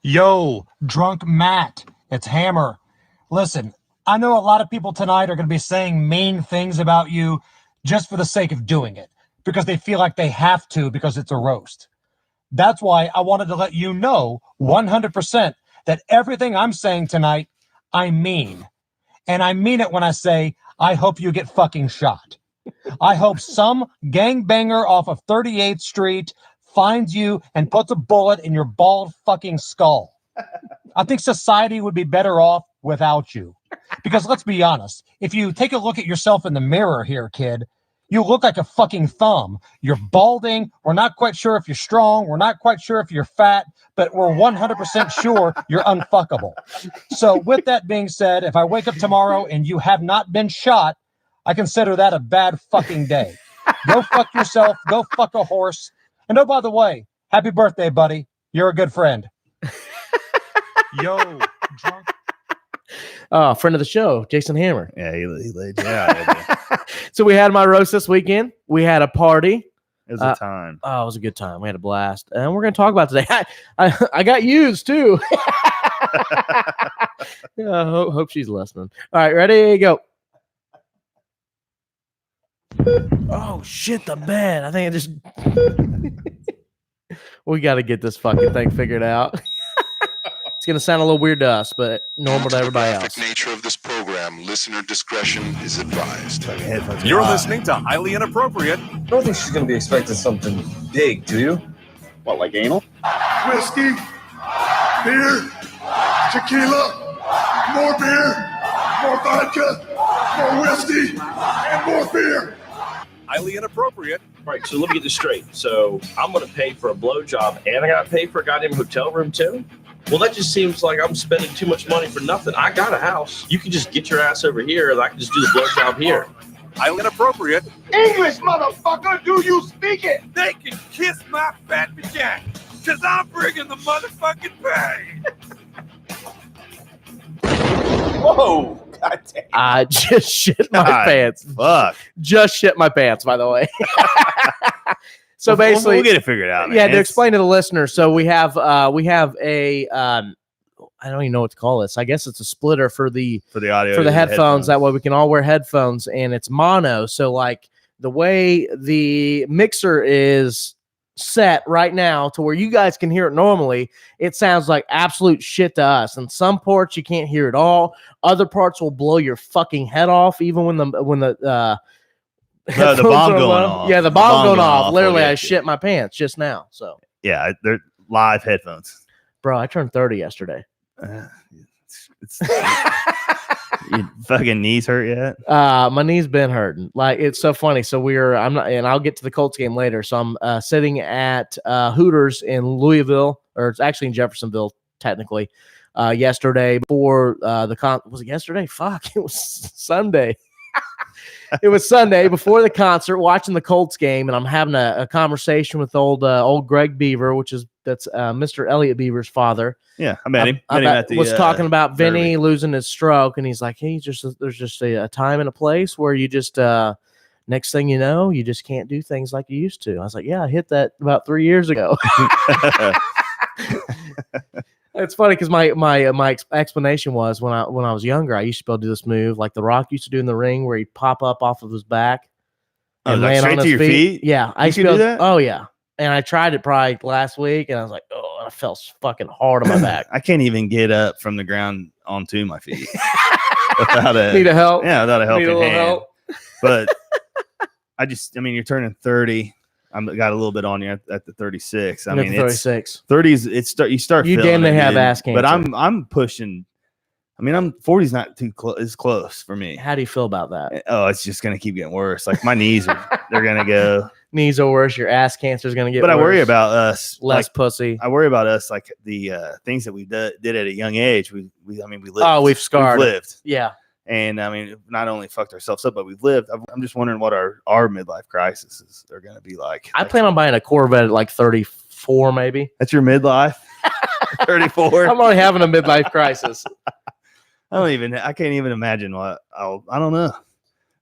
Yo, drunk Matt, it's Hammer. Listen, I know a lot of people tonight are going to be saying mean things about you just for the sake of doing it, because they feel like they have to because it's a roast. That's why I wanted to let you know 100% that everything I'm saying tonight, I mean. And I mean it when I say, I hope you get fucking shot. I hope some gangbanger off of 38th Street finds you and puts a bullet in your bald fucking skull. I think society would be better off without you. Because let's be honest, if you take a look at yourself in the mirror here, kid, you look like a fucking thumb. You're balding. We're not quite sure if you're strong. We're not quite sure if you're fat, but we're 100% sure you're unfuckable. So with that being said, if I wake up tomorrow and you have not been shot, I consider that a bad fucking day. Go fuck yourself. Go fuck a horse. And oh, by the way, happy birthday, buddy. You're a good friend. Yo, drunk. Friend of the show, Jason Hammer. Yeah, he laid you out. So we had my roast this weekend. We had a party. It was a time. Oh, it was a good time. We had a blast. And we're going to talk about today. I got used, too. Yeah, hope she's listening. All right, ready? Go. Oh, shit, the bed. I think I just... We got to get this fucking thing figured out. It's going to sound a little weird to us, but normal to everybody else. The nature of this program, listener discretion is advised. You're listening to Highly Inappropriate. I don't think she's going to be expecting something big, do you? What, like anal? Whiskey, beer, tequila, more beer, more vodka, more whiskey, and more beer. Highly Inappropriate. Right, so let me get this straight. So I'm going to pay for a blowjob and I got to pay for a goddamn hotel room too? Well, that just seems like I'm spending too much money for nothing. I got a house. You can just get your ass over here and I can just do the blowjob here. Highly Inappropriate. English, motherfucker, do you speak it? They can kiss my fat vagina, because I'm bringing the motherfucking pain. Whoa. God damn. I just shit my pants. Fuck. Just shit my pants, by the way. So basically, we'll get it figured out. Man. Yeah, to explain to the listener. So we have a I don't even know what to call this. I guess it's a splitter for the audio for the headphones. That way we can all wear headphones, and it's mono. So like the way the mixer is set right now to where you guys can hear it normally, it sounds like absolute shit to us. And some parts you can't hear at all. Other parts will blow your fucking head off, even when the bomb going off. Yeah, the bomb going off. Literally, I shit my pants just now. So yeah, they're live headphones. Bro, I turned 30 yesterday. Your fucking knees hurt yet? My knee's been hurting. Like, it's so funny. So I'm not, and I'll get to the Colts game later. So I'm sitting at Hooters in Louisville, or it's actually in Jeffersonville, technically. Yesterday before was it yesterday? Fuck, it was Sunday. It was Sunday before the concert, watching the Colts game, and I'm having a conversation with old Greg Beaver, that's Mr. Elliot Beaver's father. Yeah, I met him. Was talking about Vinny losing his stroke, and he's like, "Hey, there's just a time and a place where you just next thing you know, you just can't do things like you used to." I was like, "Yeah, I hit that about 3 years ago." It's funny because my explanation was when I was younger, I used to be able to do this move like The Rock used to do in the ring, where he'd pop up off of his back and land on his feet. Yeah, I used to do that. Oh yeah, and I tried it probably last week, and I was like, oh, I felt fucking hard on my back. I can't even get up from the ground onto my feet without a need a help. Yeah, without a helping hand. Help. But you're turning 30. I got a little bit on you at the 36. I mean, 36. 30s. You start. You damn near have ass cancer. But I'm pushing. I mean, 40's not too close. It's close for me. How do you feel about that? Oh, it's just gonna keep getting worse. Like my knees they're gonna go. Knees are worse. Your ass cancer is gonna get. But worse. I worry about us. Less pussy. I worry about us. Like the things that we did at a young age. We lived. Oh, we've scarred. We've lived. Yeah. And I mean, not only fucked ourselves up, but we've lived. I'm just wondering what our midlife crises are going to be like. I plan on buying a Corvette at like 34, maybe. That's your midlife? 34? I'm already having a midlife crisis. I can't even imagine what I don't know.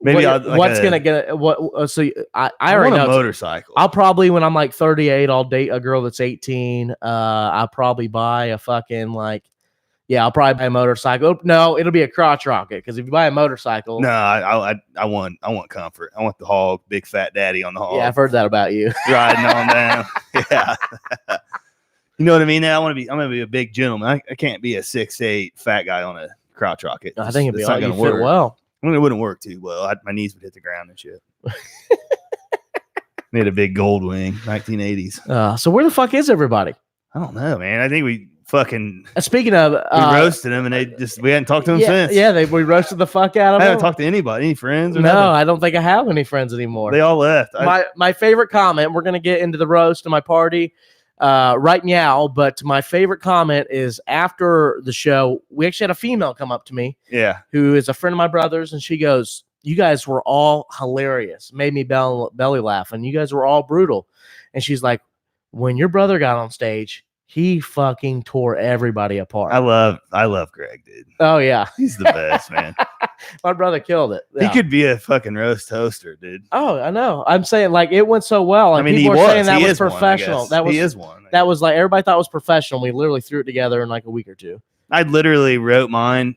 Maybe what's gonna get what? So I already want a know. motorcycle. I'll probably when I'm like 38, I'll date a girl that's 18. I'll probably buy a fucking I'll probably buy a motorcycle. No, it'll be a crotch rocket because if you buy a motorcycle, No, I want comfort. I want the hog, big fat daddy on the hog. yeah, I've heard that about you. Riding on down. Yeah. You know what I mean? Now I'm gonna be a big gentleman. I can't be a 6'8" fat guy on a crotch rocket. I think it'd be It's all not you gonna fit work. well. I mean, it wouldn't work too well. My knees would hit the ground and shit. Made a big gold wing, 1980s. So where the fuck is everybody? I don't know, man. I think we fucking Speaking of, we roasted them, and we hadn't talked to them since. Yeah, we roasted the fuck out of I them. haven't talked to anybody, any friends. Or No, nothing. I don't think I have any friends anymore. They all left. My favorite comment. We're gonna get into the roast of my party right now, but my favorite comment is after the show. We actually had a female come up to me, who is a friend of my brother's, and she goes, "You guys were all hilarious. Made me belly laugh, and you guys were all brutal." And she's like, "When your brother got on stage, he fucking tore everybody apart." I love Greg, dude. Oh yeah, He's the best, man. my brother killed it. He Yeah. could be a fucking roast toaster, dude. Oh, I know. I'm saying it went so well. I mean, people he were was. saying that He was is one, I professional. guess. He is one. That was everybody thought it was professional. We literally threw it together in like a week or two. I literally wrote mine,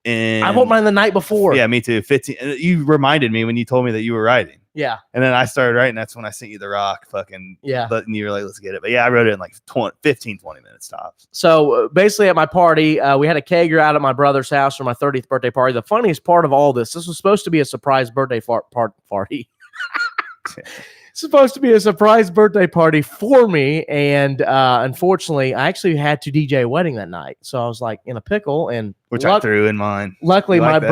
and I wrote mine the night before. Yeah, me too. 15. You reminded me when you told me that you were writing. Yeah. And then I started writing. That's when I sent you the rock fucking button. You were like, let's get it. But yeah, I wrote it in like 15, 20 minutes tops. So basically at my party, we had a kegger out at my brother's house for my 30th birthday party. The funniest part of all this was supposed to be a surprise birthday party. It's supposed to be a surprise birthday party for me. And unfortunately, I actually had to DJ a wedding that night. So I was like in a pickle, and Which I threw in mine. Luckily, You like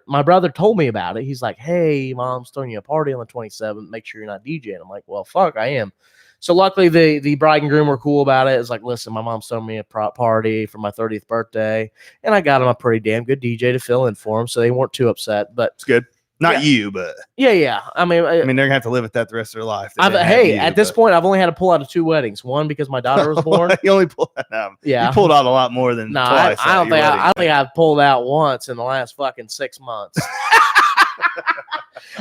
my brother told me about it. He's like, "Hey, mom's throwing you a party on the 27th. Make sure you're not DJing." I'm like, "Well, fuck, I am." So luckily, the bride and groom were cool about it. It's like, "Listen, my mom's throwing me a party for my 30th birthday, and I got him a pretty damn good DJ to fill in for him, so they weren't too upset." But it's good. Not you, but yeah. I mean, they're gonna have to live with that the rest of their life. At this point, I've only had to pull out of 2 weddings. One because my daughter was born. You only pulled out. Yeah, you pulled out a lot more than twice. I don't think I think I've pulled out once in the last fucking 6 months.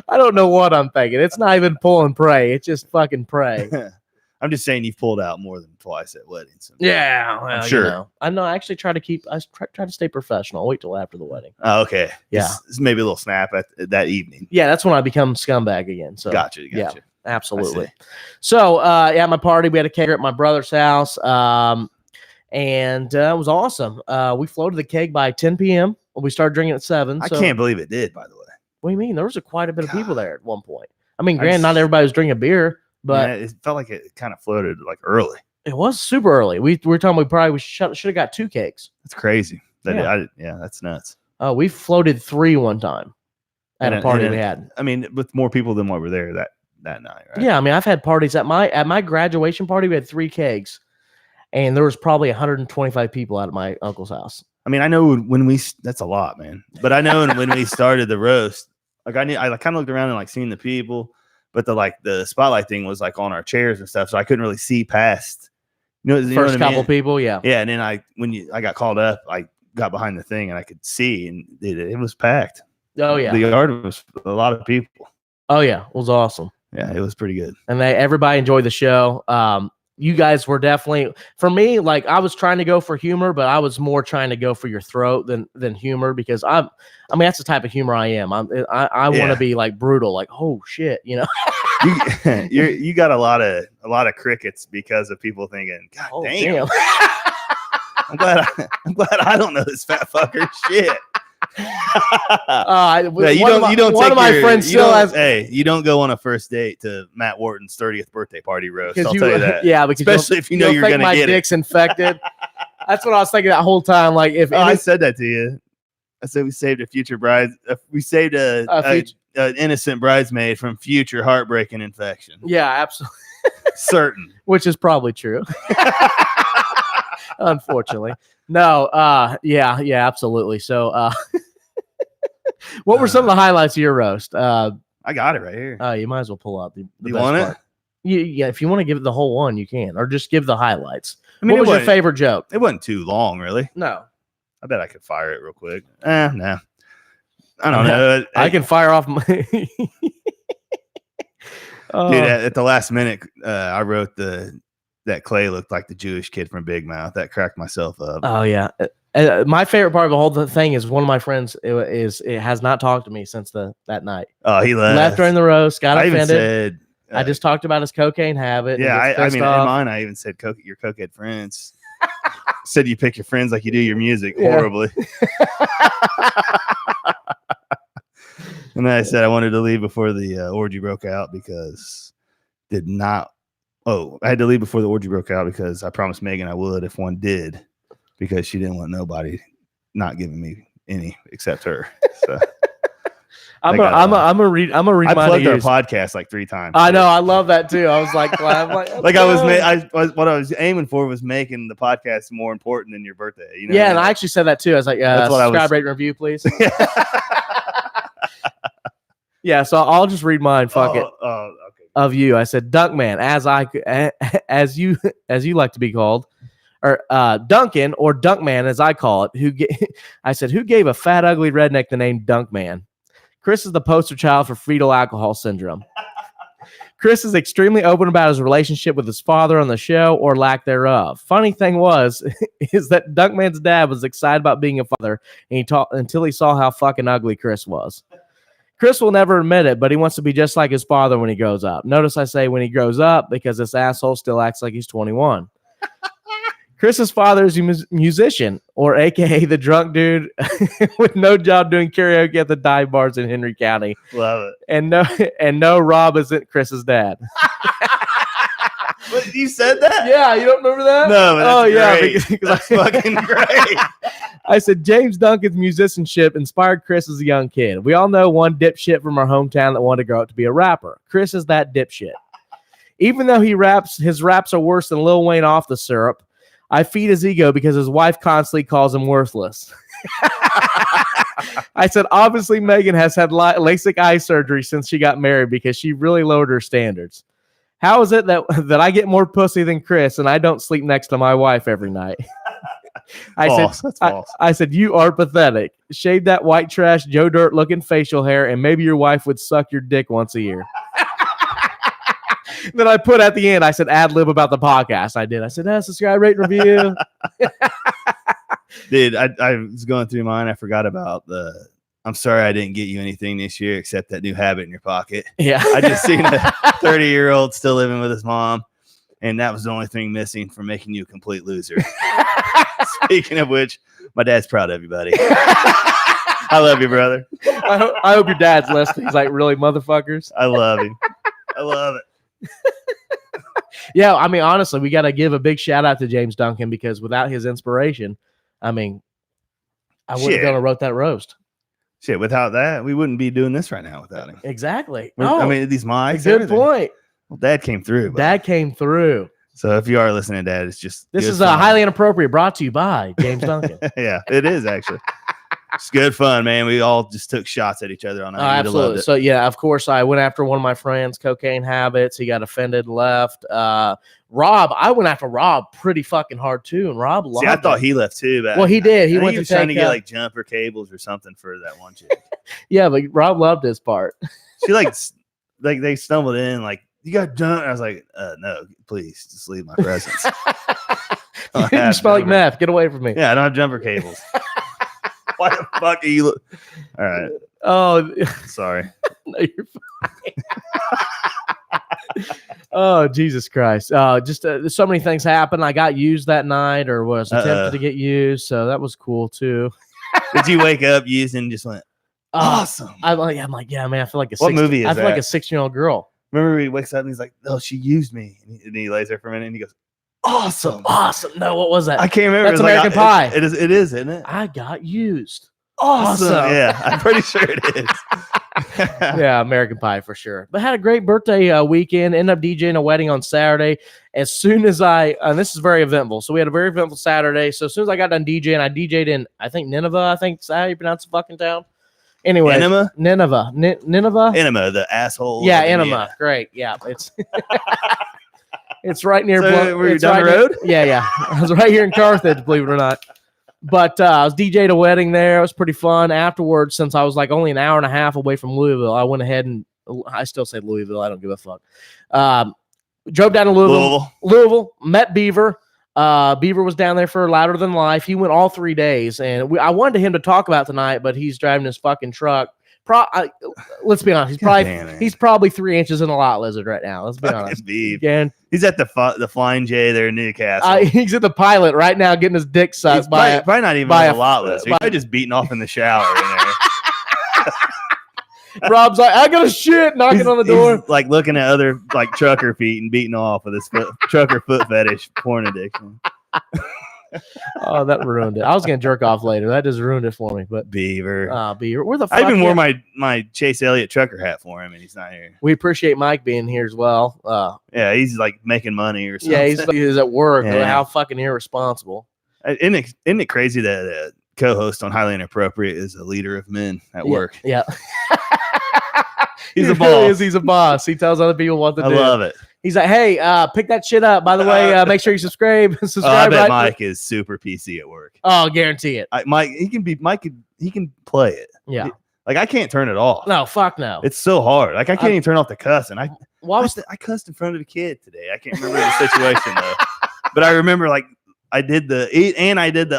I don't know what I'm thinking. It's not even pull and pray. It's just fucking pray. I'm just saying you've pulled out more than twice at weddings. Yeah, well, I'm sure. You know, I know. I actually try to stay professional. I'll wait till after the wedding. Oh, okay. Yeah, it's maybe a little snap at that evening. Yeah, that's when I become scumbag again. So gotcha. Yeah, absolutely. So at my party, we had a kegger at my brother's house, and it was awesome. We floated the keg by 10 p.m. We started drinking at 7. I can't believe it did. By the way, what do you mean? There was quite a bit of people there at one point. I mean, granted, not everybody was drinking beer. But it felt like it kind of floated like early. It was super early. We were talking we should have got 2 cakes. That's crazy. That's nuts. We floated 3 one time at a party we had. I mean, with more people than what were there that night, right? Yeah, I mean, I've had parties at my graduation party. We had 3 kegs, and there was probably 125 people out at my uncle's house. I mean, I know that's a lot, man. But I know when we started the roast, I kind of looked around and like seen the people. But the spotlight thing was like on our chairs and stuff, so I couldn't really see past. First couple people, yeah. Yeah, and then I got called up, I got behind the thing and I could see, and it was packed. Oh yeah, the yard was a lot of people. Oh yeah, it was awesome. Yeah, it was pretty good, and everybody enjoyed the show. You guys were definitely, for me, like I was trying to go for humor, but I was more trying to go for your throat than humor, because I mean that's the type of humor I am. I want to be like brutal, like, oh shit, you know. you got a lot of crickets because of people thinking, God damn. I'm glad I don't know this fat fucker shit. You don't go on a first date to Matt Wharton's 30th birthday party roast. I'll tell you that. Yeah, because especially if you know you're going to get my dick's infected. That's what I was thinking that whole time. Like I said that to you. I said we saved a future bride. We saved an innocent bridesmaid from future heartbreaking infection. Yeah, absolutely. Certain. Which is probably true. Unfortunately. No, yeah, absolutely. So what were some of the highlights of your roast? I got it right here. You might as well pull out the you best want part. Yeah, if you want to give it the whole one, you can, or just give the highlights. I mean, what was your favorite joke? It wasn't too long, really. No. I bet I could fire it real quick. No. I don't know. I can fire off my. Dude, at the last minute, I wrote that Clay looked like the Jewish kid from Big Mouth. That cracked myself up. Oh yeah. My favorite part of the whole thing is one of my friends it has not talked to me since that night. Oh, he left during the roast. Got I offended. even said, I just talked about his cocaine habit. yeah. I mean, off. in mine, I even said your cokehead friends. Said you pick your friends like you do your music Yeah. horribly. And then I said I wanted to leave before the orgy broke out because I had to leave before the orgy broke out because I promised Megan I would if one did, because she didn't want nobody not giving me any except her. So I'm gonna read. I'm gonna read. I mine plugged to our use. podcast like 3 times. I know. I love that too. I was like, Like I was what I was aiming for was making the podcast more important than your birthday. You know? Yeah, and I actually said that too. I was like, That's what I subscribe, was- rate, and review, please. Yeah, so I'll just read mine. Fuck it. Okay. Of you, I said, Dunkman, as you like to be called, or Duncan or Dunkman as I call it. I said, who gave a fat ugly redneck the name Dunkman? Chris is the poster child for fetal alcohol syndrome. Chris is extremely open about his relationship with his father on the show, or lack thereof. Funny thing is that Dunkman's dad was excited about being a father, and he talked until he saw how fucking ugly Chris was. Chris will never admit it, but he wants to be just like his father when he grows up. Notice I say when he grows up because this asshole still acts like he's 21. Chris's father is a musician, or AKA the drunk dude with no job doing karaoke at the dive bars in Henry County. Love it. And no, Rob isn't Chris's dad. What, you said that? Yeah, you don't remember that? No, but that's great. because That's fucking great. I said James Duncan's musicianship inspired Chris as a young kid. We all know one dipshit from our hometown that wanted to grow up to be a rapper. Chris is that dipshit. Even though his raps are worse than Lil Wayne off the syrup, I feed his ego because his wife constantly calls him worthless. I said, obviously, Megan has had LASIK eye surgery since she got married because she really lowered her standards. How is it that I get more pussy than Chris and I don't sleep next to my wife every night? I said, you are pathetic. Shave that white trash Joe Dirt looking facial hair and maybe your wife would suck your dick once a year. Then I put at the end, I said, ad lib about the podcast. I did. I said, subscribe, rate, review. Dude, I was going through mine. I forgot about I'm sorry I didn't get you anything this year except that new habit in your pocket. Yeah. I just seen a 30-year-old still living with his mom, and that was the only thing missing from making you a complete loser. Speaking of which, my dad's proud of you, buddy. I love you, brother. I hope your dad's listening. He's like, really, motherfuckers? I love him. I love it. Yeah, I mean, honestly, we got to give a big shout out to James Duncan because without his inspiration, I mean, I wouldn't have gone and wrote that roast. Shit, without that, we wouldn't be doing this right now without him. Exactly. I mean, these mics. Good everything. point. Well, Dad came through. Dad came through. So if you are listening, Dad, it's just this is highly inappropriate. Brought to you by James Duncan. Yeah, it is actually. It's good fun, man. We all just took shots at each other on that. Absolutely. So yeah, of course, I went after one of my friends' cocaine habits. He got offended, left. Rob, I went after Rob pretty fucking hard too, and Rob loved I thought he left too. But well, he did. He went went was to trying to get like jumper cables or something for that one chick. Yeah, but Rob loved his part. She like they stumbled in like, you got done. I was like, no, please just leave my presence. You smell like meth. Get away from me. Yeah, I don't have jumper cables. Why the fuck are you? All right. Oh, sorry. No, you're fine. Oh, Jesus Christ. Just so many things happened. I got used that night or was attempted to get used. So that was cool too. Did you wake up used and just went, awesome? I'm like, yeah, man, I feel like a movie is I feel that? like a 16-year-old girl. Remember he wakes up and he's like, oh, she used me. And he lays there for a minute and he goes, awesome. No, what was that? I can't remember. That's American Pie. It is, isn't it? I got used. Awesome. Yeah, I'm pretty sure it is. Yeah, American Pie for sure. But had a great birthday weekend. Ended up DJing a wedding on Saturday. As soon as and this is very eventful. So we had a very eventful Saturday. So as soon as I got done DJing, I DJ'd in, I think, Nineveh. I think that's how you pronounce the fucking town. Anyway, Nineveh, the asshole. Yeah, Enema. Great. Yeah, it's it's right near. So were you down the road? Yeah. I was right here in Carthage, believe it or not. But I was DJ'd a wedding there. It was pretty fun. Afterwards, since I was like only an hour and a half away from Louisville, I went ahead and I still say Louisville. I don't give a fuck. Drove down to Louisville, met Beaver. Beaver was down there for Louder Than Life. He went all 3 days, and I wanted him to talk about tonight, but he's driving his fucking truck. Let's be honest. He's probably 3 inches in a lot lizard right now. Let's be honest. Again, he's at the Flying J there in Newcastle. He's at the pilot right now, getting his dick sucked probably not even a lot lizard. He's probably just beating off in the shower in there. Rob's like, I got a shit, knocking on the door. He's like looking at other like trucker feet and beating off with his trucker foot fetish porn addiction. Oh, that ruined it. I was gonna jerk off later. That just ruined it for me. But Beaver, Beaver, where the fuck? I even wore my Chase Elliott trucker hat for him, and he's not here. We appreciate Mike being here as well. Yeah, he's like making money or something. Yeah, he's at work. Yeah. How fucking irresponsible. Isn't it crazy that co-host on Highly Inappropriate is a leader of men at work? Yeah. He's a boss. He's a boss. He tells other people what to do. I love it. He's like, hey, pick that shit up. By the way, make sure you subscribe. I bet Mike is super PC at work. Oh, guarantee it. Mike, he can play it. Yeah. Like I can't turn it off. No, fuck no. It's so hard. Like I can't even turn off the cuss. And I cussed in front of a kid today. I can't remember the situation though. But I remember like I did the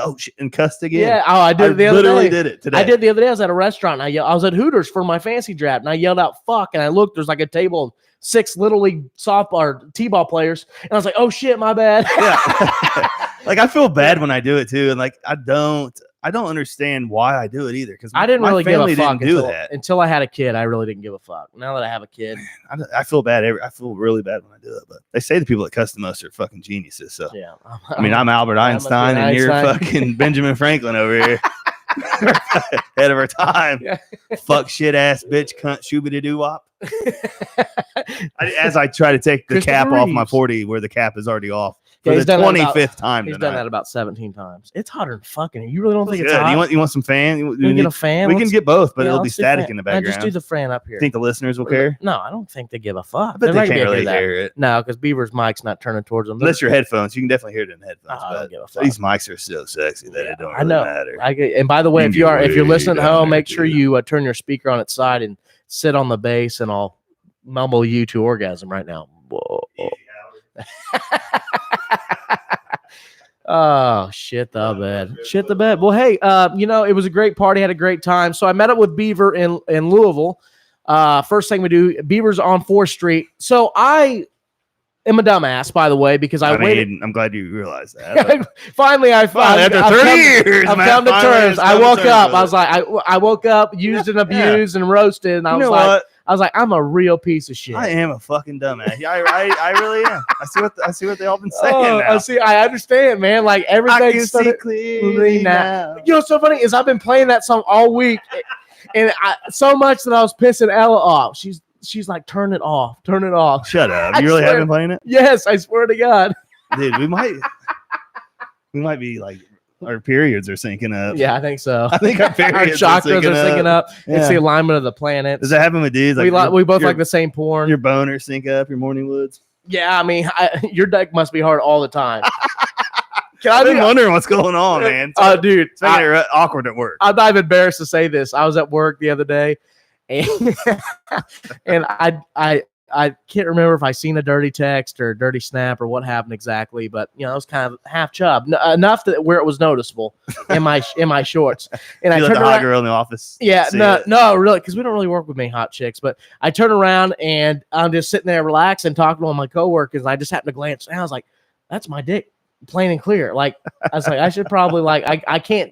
oh shit and cussed again. Yeah. Oh, I did it the other day. Literally did it today. I did the other day. I was at a restaurant. And I was at Hooters for my fancy draft, and I yelled out "fuck," and I looked. There's like a table of 6 Little League softball or T-ball players, and I was like, "Oh shit, my bad." Yeah. Like I feel bad when I do it too, and like I don't understand why I do it either. Because I didn't really give a fuck until I had a kid. I really didn't give a fuck. Now that I have a kid, I feel bad. I feel really bad when I do it. But they say the people that cuss the most are fucking geniuses. So yeah, I mean, I'm Albert Einstein, and you're fucking Benjamin Franklin over here, head of our time. Yeah. Fuck shit ass bitch cunt shoobity doo wop. As I try to take the cap off my 40, where the cap is already off. For the 25th time. He's done that about 17 times. It's hotter than fucking. You really don't think it's hot? You want some fan? You get a fan? We can get both, but it'll be static in the background. Just do the fan up here. Think the listeners will care? No, I don't think they give a fuck. But they can't really hear it. No, because Beaver's mic's not turning towards them. Unless your headphones, you can definitely hear it in headphones. I don't give a fuck. These mics are so sexy that it don't really matter. And by the way, if you're listening at home, make sure you turn your speaker on its side and sit on the bass, and I'll mumble you to orgasm right now. Whoa. Oh, shit the bed. Well, hey, it was a great party. Had a great time. So I met up with Beaver in Louisville. First thing we do, Beaver's on 4th Street. So I am a dumbass, by the way, because I waited. I'm glad you realized that. Finally, after 30 years, I've come to terms. I woke up. I was like, I woke up, used and abused and roasted, and I was like, I'm a real piece of shit. I am a fucking dumbass. I really am. I see what they all been saying now. I understand, man. Like everything started clearly now. You know what's so funny is I've been playing that song all week, and so much that I was pissing Ella off. She's like, turn it off. Shut up. You really have been playing it? Yes, I swear to God. Dude, we might be like, our periods are syncing up. Yeah, I think so. I think our periods chakras are syncing up. Yeah. It's the alignment of the planet. Does that happen with dudes? Like we both like the same porn. Your boners sync up, your morning woods? Yeah, I mean, your dick must be hard all the time. I've been wondering what's going on, man. Dude, it's making it awkward at work. I'm not embarrassed to say this. I was at work the other day, and I can't remember if I seen a dirty text or a dirty snap or what happened exactly, but it was kind of half chub, enough that where it was noticeable in my shorts. And I turned the hot girl in the office. Yeah, no, really, because we don't really work with many hot chicks. But I turn around and I'm just sitting there relaxing, talking to one of my coworkers, and I just happened to glance, and I was like, "That's my dick." Plain and clear. Like I was like, I should probably I can't,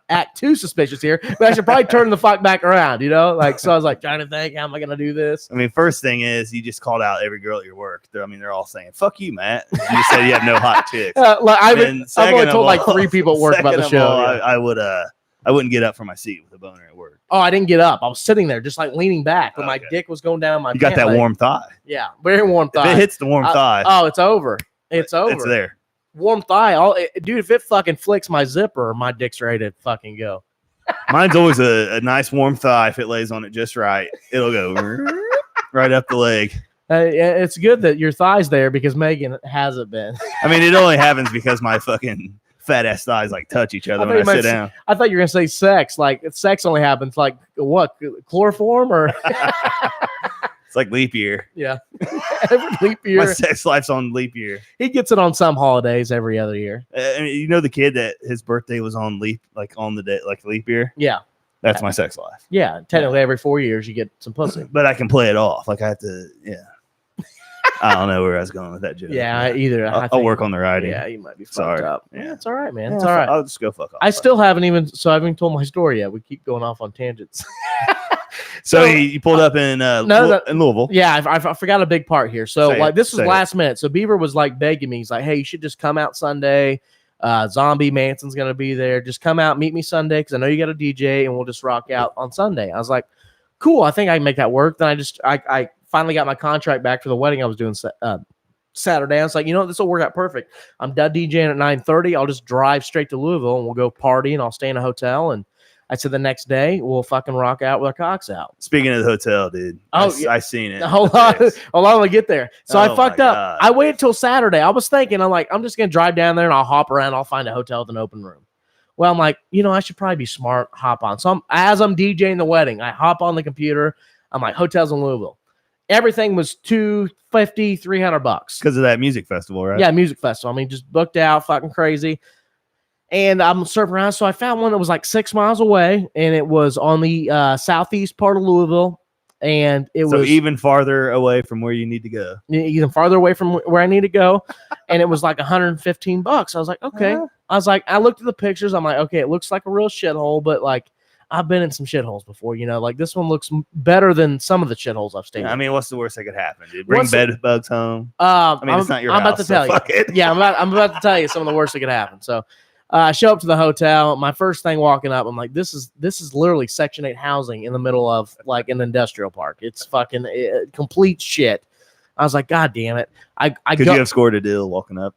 act too suspicious here, but I should probably turn the fuck back around, Like, so I was like trying to think, how am I going to do this? I mean, first thing is you just called out every girl at your work. They're all saying, fuck you, Matt. You said you have no hot chicks. I've only told like 3 people at work about the show. I wouldn't get up from my seat with a boner at work. Oh, I didn't get up. I was sitting there just like leaning back, but my dick was going down my You got that warm thigh. Yeah, very warm thigh. If it hits the warm thigh. Oh, it's over. It's over. It's there. Warm thigh. Dude, if it fucking flicks my zipper, my dick's ready to fucking go. Mine's always a nice warm thigh. If it lays on it just right, it'll go right up the leg. It's good that your thigh's there because Megan hasn't been. I mean, it only happens because my fucking fat ass thighs like touch each other I when I thought you sit might down. I thought you were gonna say sex. Like sex only happens like what, chloroform or It's like leap year. yeah. Every leap My year. sex life's on leap year. He gets it on some holidays every other year. I mean, you know the kid that his birthday was on leap, like on the day, like leap year. Yeah. That's my sex life. Yeah. Technically every 4 years you get some pussy. But I can play it off. Like I have to. Yeah. I don't know where I was going with that joke. Yeah, either. I'll work on the writing. Yeah, you might be fucked Sorry. up. Yeah. Yeah, it's all right, man. Yeah, It's all right. I'll just go fuck off. I still haven't even told my story yet. We keep going off on tangents. So you pulled up in in Louisville. Yeah, I forgot a big part here. So Say like it, this was say it. last minute. So Beaver was like begging me. He's like, "Hey, you should just come out Sunday. Zombie Manson's gonna be there. Just come out, meet me Sunday because I know you got a DJ, and we'll just rock out on Sunday." I was like, "Cool, I think I can make that work." Then I finally got my contract back for the wedding I was doing Saturday. I was like, you know, this will work out perfect. I'm done DJing at 9:30. I'll just drive straight to Louisville and we'll go party and I'll stay in a hotel. And I said the next day we'll fucking rock out with our cocks out. Speaking of the hotel, dude. I seen it. Hold on to get there. So I fucked up. God. I waited till Saturday. I was thinking, I'm like, I'm just gonna drive down there and I'll hop around. I'll find a hotel with an open room. Well, I'm like, you know, I should probably be smart, hop on. So as I'm DJing the wedding, I hop on the computer. I'm like, hotels in Louisville. Everything was $250, $300 because of that music festival, right? Yeah, music festival. I mean, just booked out, fucking crazy. And I'm surfing around, so I found one that was like 6 miles away, and it was on the southeast part of Louisville, and it was even farther away from where you need to go. Even farther away from where I need to go, and it was like $115. I was like, okay. I looked at the pictures. I'm like, okay, it looks like a real shithole, but like, I've been in some shitholes before, you know, like this one looks better than some of the shitholes I've stayed in. I mean, what's the worst that could happen, dude? Bring bed bugs home. It's not your I'm house, about to tell fuck you. it. Yeah, I'm about to tell you some of the worst that could happen. So I show up to the hotel. My first thing walking up, I'm like, this is literally Section 8 housing in the middle of like an industrial park. It's fucking complete shit. I was like, God damn it. Could you have scored a deal walking up?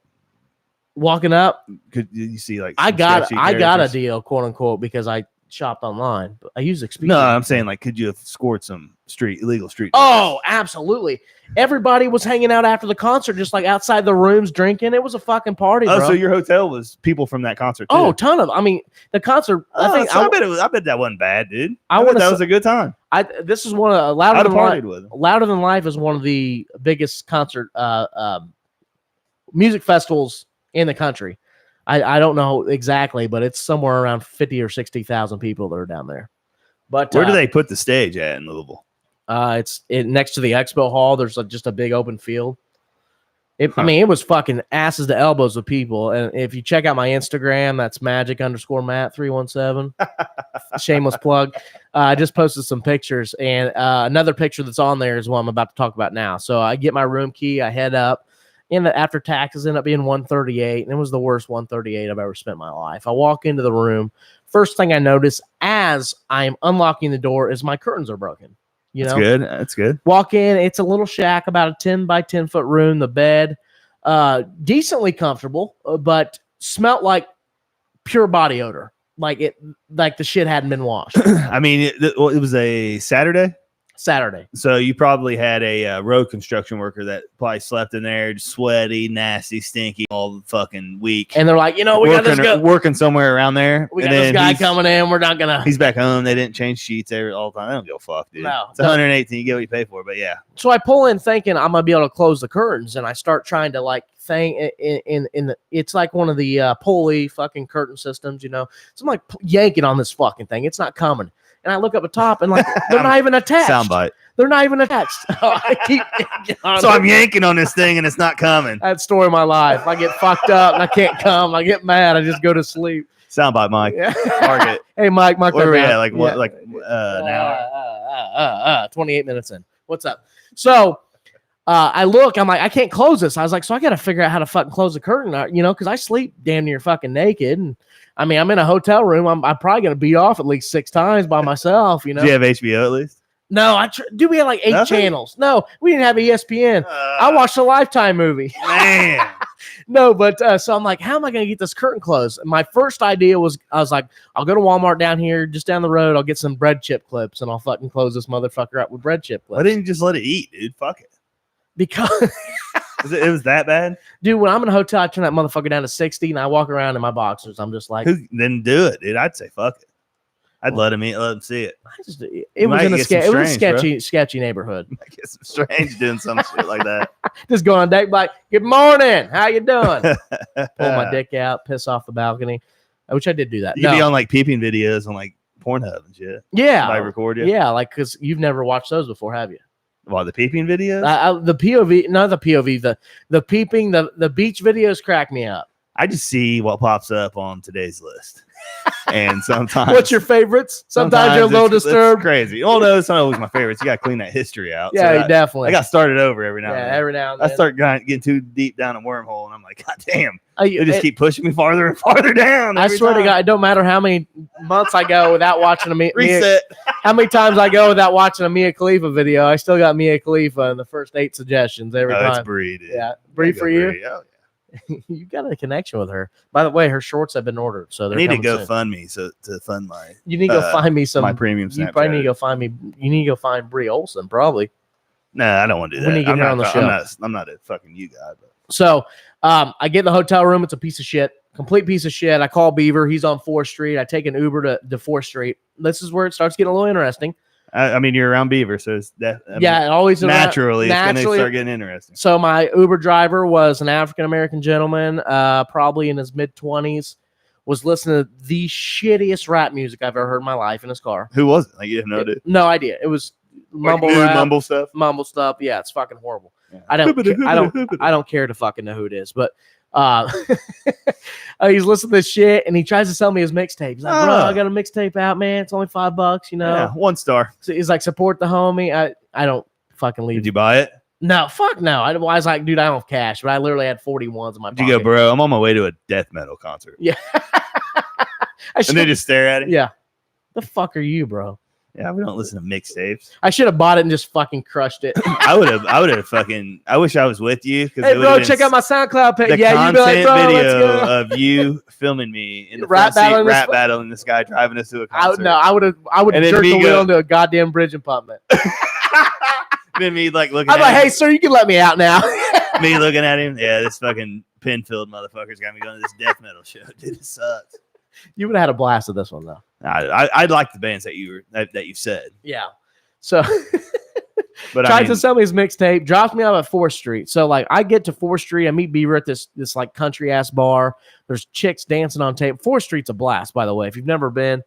Walking up? Could you see like I got a deal, quote unquote, because I shopped online, but I use Expedia. No, I'm saying like, could you have scored some illegal street? Oh, absolutely. Everybody was hanging out after the concert, just like outside the rooms drinking. It was a fucking party. Oh, bro. so your hotel was people from that concert too? Oh, ton of. I mean, the concert. I bet that wasn't bad, dude. I bet that was a good time. This is one of Louder Than Life. With them. Louder Than Life is one of the biggest concert music festivals in the country. I don't know exactly, but it's somewhere around 50 or 60,000 people that are down there. But where do they put the stage at in Louisville? It's next to the expo hall. There's just a big open field. I mean, it was fucking asses to elbows of people. And if you check out my Instagram, that's magic_Matt317. Shameless plug. I just posted some pictures, and another picture that's on there is what I'm about to talk about now. So I get my room key, I head up. After taxes ended up being $138, and it was the worst $138 I've ever spent in my life. I walk into the room. First thing I notice as I'm unlocking the door is my curtains are broken. You know, That's good. Walk in, it's a little shack, about a 10 by 10 foot room. The bed, decently comfortable, but smelt like pure body odor. Like the shit hadn't been washed. I mean, it was a Saturday. So you probably had a road construction worker that probably slept in there, just sweaty, nasty, stinky all the fucking week. And they're like, you know, we got this guy working somewhere around there. We got this guy coming in. We're not gonna. He's back home. They didn't change sheets all the time. They don't give a fuck, dude. No, it's 118. You get what you pay for, but yeah. So I pull in thinking I'm gonna be able to close the curtains, and I start trying to like it's like one of the pulley fucking curtain systems, you know. So I'm like yanking on this fucking thing. It's not coming. And I look up at top and like they're not even attached. Soundbite. They're not even attached. I keep so I'm yanking on this thing and it's not coming. That's the story of my life. I get fucked up and I can't come. I get mad. I just go to sleep. Soundbite, Mike. Yeah. Target. Hey, Mike. Where are we at? Like what? Like an hour. 28 minutes in. What's up? So I look. I'm like, I can't close this. I was like, so I got to figure out how to fucking close the curtain, you know, because I sleep damn near fucking naked. And I mean, I'm in a hotel room. I'm probably gonna beat off at least 6 times by myself. You know. Do you have HBO at least? No, we had like 8 channels. No, we didn't have ESPN. I watched a Lifetime movie. Man. No, but so I'm like, how am I going to get this curtain closed? And my first idea was, I was like, I'll go to Walmart down here, just down the road. I'll get some bread chip clips and I'll fucking close this motherfucker up with bread chip clips. Why didn't you just let it eat, dude? Fuck it. Because It was that bad? Dude, when I'm in a hotel, I turn that motherfucker down to 60 and I walk around in my boxers. I'm just like, Then do it, dude. I'd say fuck it. I'd let him see it. It was in a sketchy sketchy neighborhood. I guess it's strange doing some shit like that. Just go on date, like, good morning, how you doing? Pull my dick out, piss off the balcony, which I did do that. You'd be on like peeping videos on like Pornhub and shit. Yeah, I record you. Yeah, like because you've never watched those before, have you? Well, the peeping videos, the POV, not the POV, the peeping, the beach videos crack me up. I just see what pops up on today's list. And sometimes what's your favorites? Sometimes you're a little disturbed. It's crazy. Oh no, it's not always my favorites. You gotta clean that history out. Yeah, so definitely. I got started over every now and then. Every now and then. I start getting too deep down a wormhole, and I'm like, God damn. They just it, keep pushing me farther and farther down. I swear to God, it don't matter how many months I go without watching a reset. How many times I go without watching a Mia Khalifa video, I still got Mia Khalifa in the first 8 suggestions every time. It's Bree, dude. Yeah, Bree for you. Bree. Oh, yeah. You got a connection with her. By the way, her shorts have been ordered, so I need to go fund me to fund my. You need to go find me some my premium. You probably need to go find me. You need to go find Bree Olsen, probably. No, I don't want to do that. We need to get her on the show. I'm not a fucking you guy. But. So, I get in the hotel room. It's a piece of shit, complete piece of shit. I call Beaver. He's on 4th Street. I take an Uber to 4th Street. This is where it starts getting a little interesting. I mean, you're around Beaver, so it's that. It always naturally it's going to start getting interesting. So my Uber driver was an African American gentleman, probably in his mid-20s, was listening to the shittiest rap music I've ever heard in my life in his car. Who was it? Like you have no idea. No idea. It was mumble rap, mumble stuff. Yeah, it's fucking horrible. Yeah. I don't care to fucking know who it is, but he's listening to this shit and he tries to sell me his mixtape. He's like, bro, I got a mixtape out, man. It's only $5, you know. Yeah, 1 star. So he's like, support the homie. I don't fucking leave. Did you buy it? No, fuck no. I was like, dude, I don't have cash, but I literally had 41s in my pocket. Did you go, bro? I'm on my way to a death metal concert. Yeah. And they just stare at it. Yeah. The fuck are you, bro? Yeah, we don't listen to mixtapes. I should have bought it and just fucking crushed it. I would have fucking. I wish I was with you. Hey, bro, check out my SoundCloud page. Yeah, you'd be like, bro, video of you filming me in the rap battling this guy driving us to a concert. I would jerk the wheel into a goddamn bridge impoundment. Then me like looking. I'm like, hey, sir, you can let me out now. Me looking at him. Yeah, this fucking pin-filled motherfucker's got me going to this death metal show. Dude, it sucks. You would have had a blast at this one though. I like the bands that you said. Yeah. So but tried to sell me his mixtape, drops me off at 4th Street. So like I get to 4th Street, I meet Beaver at this like country ass bar. There's chicks dancing on tape. 4th Street's a blast, by the way, if you've never been.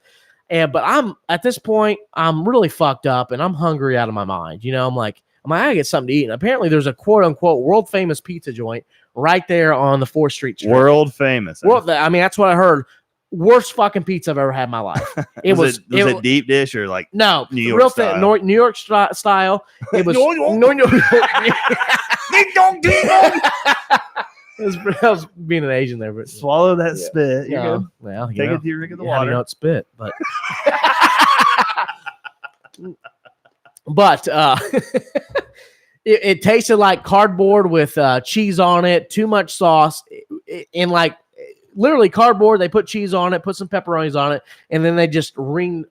But I'm at this point, I'm really fucked up and I'm hungry out of my mind. You know, I'm like, I gotta get something to eat. And apparently there's a quote unquote world famous pizza joint right there on the 4th Street Strip. World famous. I mean, that's what I heard. Worst fucking pizza I've ever had in my life. Was it deep dish or like no New York real style? New York style. It was I was being an Asian there, but swallow that spit. You're good. Well, take it to your drink of the water. You know it's spit, but but it tasted like cardboard with cheese on it, too much sauce, and like. Literally cardboard. They put cheese on it, put some pepperonis on it, and then they just wrung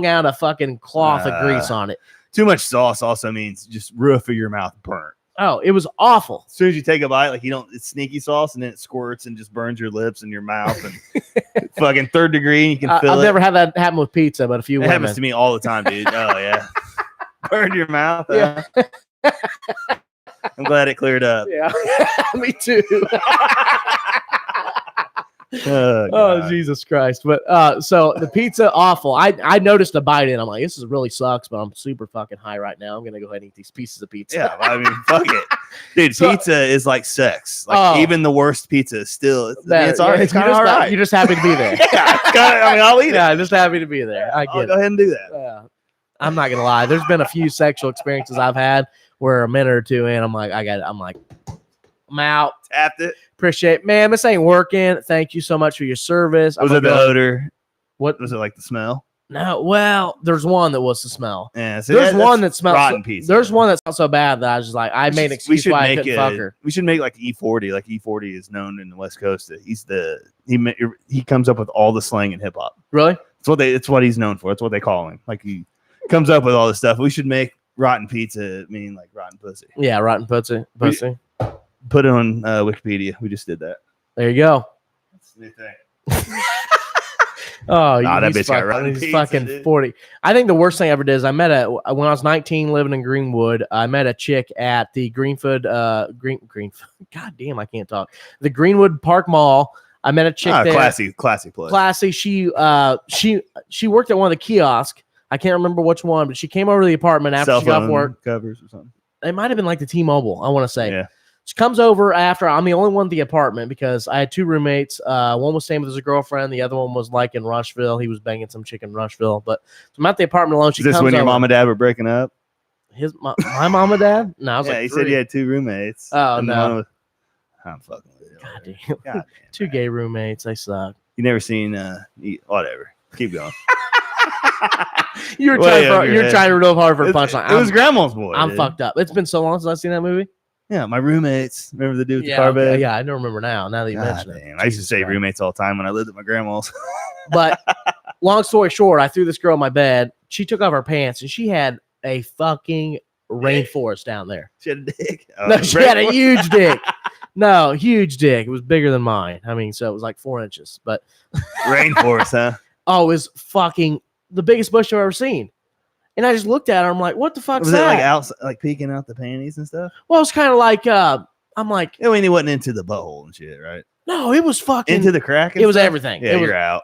out a fucking cloth of grease on it. Too much sauce also means just roof of your mouth burnt. Oh, it was awful. As soon as you take a bite, like it's sneaky sauce, and then it squirts and just burns your lips and your mouth, and fucking 3rd degree. And you can feel I've never had that happen with pizza, but a few women. Happens to me all the time, dude. Oh yeah, burned your mouth. Yeah. I'm glad it cleared up. Yeah, me too. Oh Jesus Christ! But so the pizza awful. I noticed a bite in. I'm like, this is really sucks, but I'm super fucking high right now. I'm gonna go ahead and eat these pieces of pizza. Yeah, I mean, fuck it, dude. Pizza is like sex. Like even the worst pizza is still. It's kind of all right. You're just happy to be there. Yeah, I mean, I'll eat it. Yeah, I'm just happy to be there. I'll go ahead and do that. I'm not gonna lie. There's been a few sexual experiences I've had where a minute or two in, I'm like, I'm out. Tapped it. Appreciate it. Man, this ain't working. Thank you so much for your service. Was it the odor? What was it like the smell? No, well, there's one that was the smell. Yeah, so there's one that smells rotten pizza. There's one that's not so bad that I was just like, I made an excuse why I couldn't fuck her. We should make like E40. Like E40 is known in the West Coast. He comes up with all the slang in hip hop. Really? It's what he's known for. It's what they call him. Like he comes up with all this stuff. We should make rotten pizza mean like rotten pussy. Yeah, rotten pussy. Put it on Wikipedia. We just did that. There you go. That's a new thing. Oh, Nah, that he's bitch got fucking, rotten he's pizza, fucking dude. 40. I think the worst thing I ever did is when I was 19 living in Greenwood, I met a chick at the Greenwood, God damn, I can't talk. The Greenwood Park Mall. I met a chick there. Classy place. Classy. She worked at one of the kiosks. I can't remember which one, but she came over to the apartment after Cell she got off phone work. covers or something. It might have been like the T-Mobile, I want to say. Yeah. She comes over after I'm the only one in the apartment because I had two roommates. One was staying with his girlfriend. The other one was like in Rushville. He was banging some chick in Rushville. But so I'm at the apartment alone. She Is this comes when your over. mom and dad were breaking up? My mom and dad? No, I was Yeah, like he 3. said you had 2 roommates. Oh, and no. one was, I'm fucking with you. God damn. God damn, Two man. gay roommates. They suck. You never seen whatever. Keep going. You were Way trying over your head. real hard for a punchline. It was Grandma's Boy. I'm dude. fucked up. It's been so long since I've seen that movie. Yeah, my roommates. Remember the dude with the Yeah, car okay. bed? Yeah, I don't remember now that you God mention it. damn. I used to Jesus say Christ. roommates all the time when I lived at my grandma's. But long story short, I threw this girl in my bed. She took off her pants and she had a fucking rainforest down there. She had a dick. No, she had a huge dick. No, huge dick. It was bigger than mine. I mean, so it was like 4 inches. But rainforest, huh? oh, it was fucking the biggest bush I've ever seen. And I just looked at her. I'm like, what the fuck's Was that? it like outside, like peeking out the panties and stuff? Well, it's kind of like, I'm like, I mean, he wasn't into the butthole and shit, right? no, it was fucking. Into the crack. And it was stuff? everything. Yeah, It was, you're out.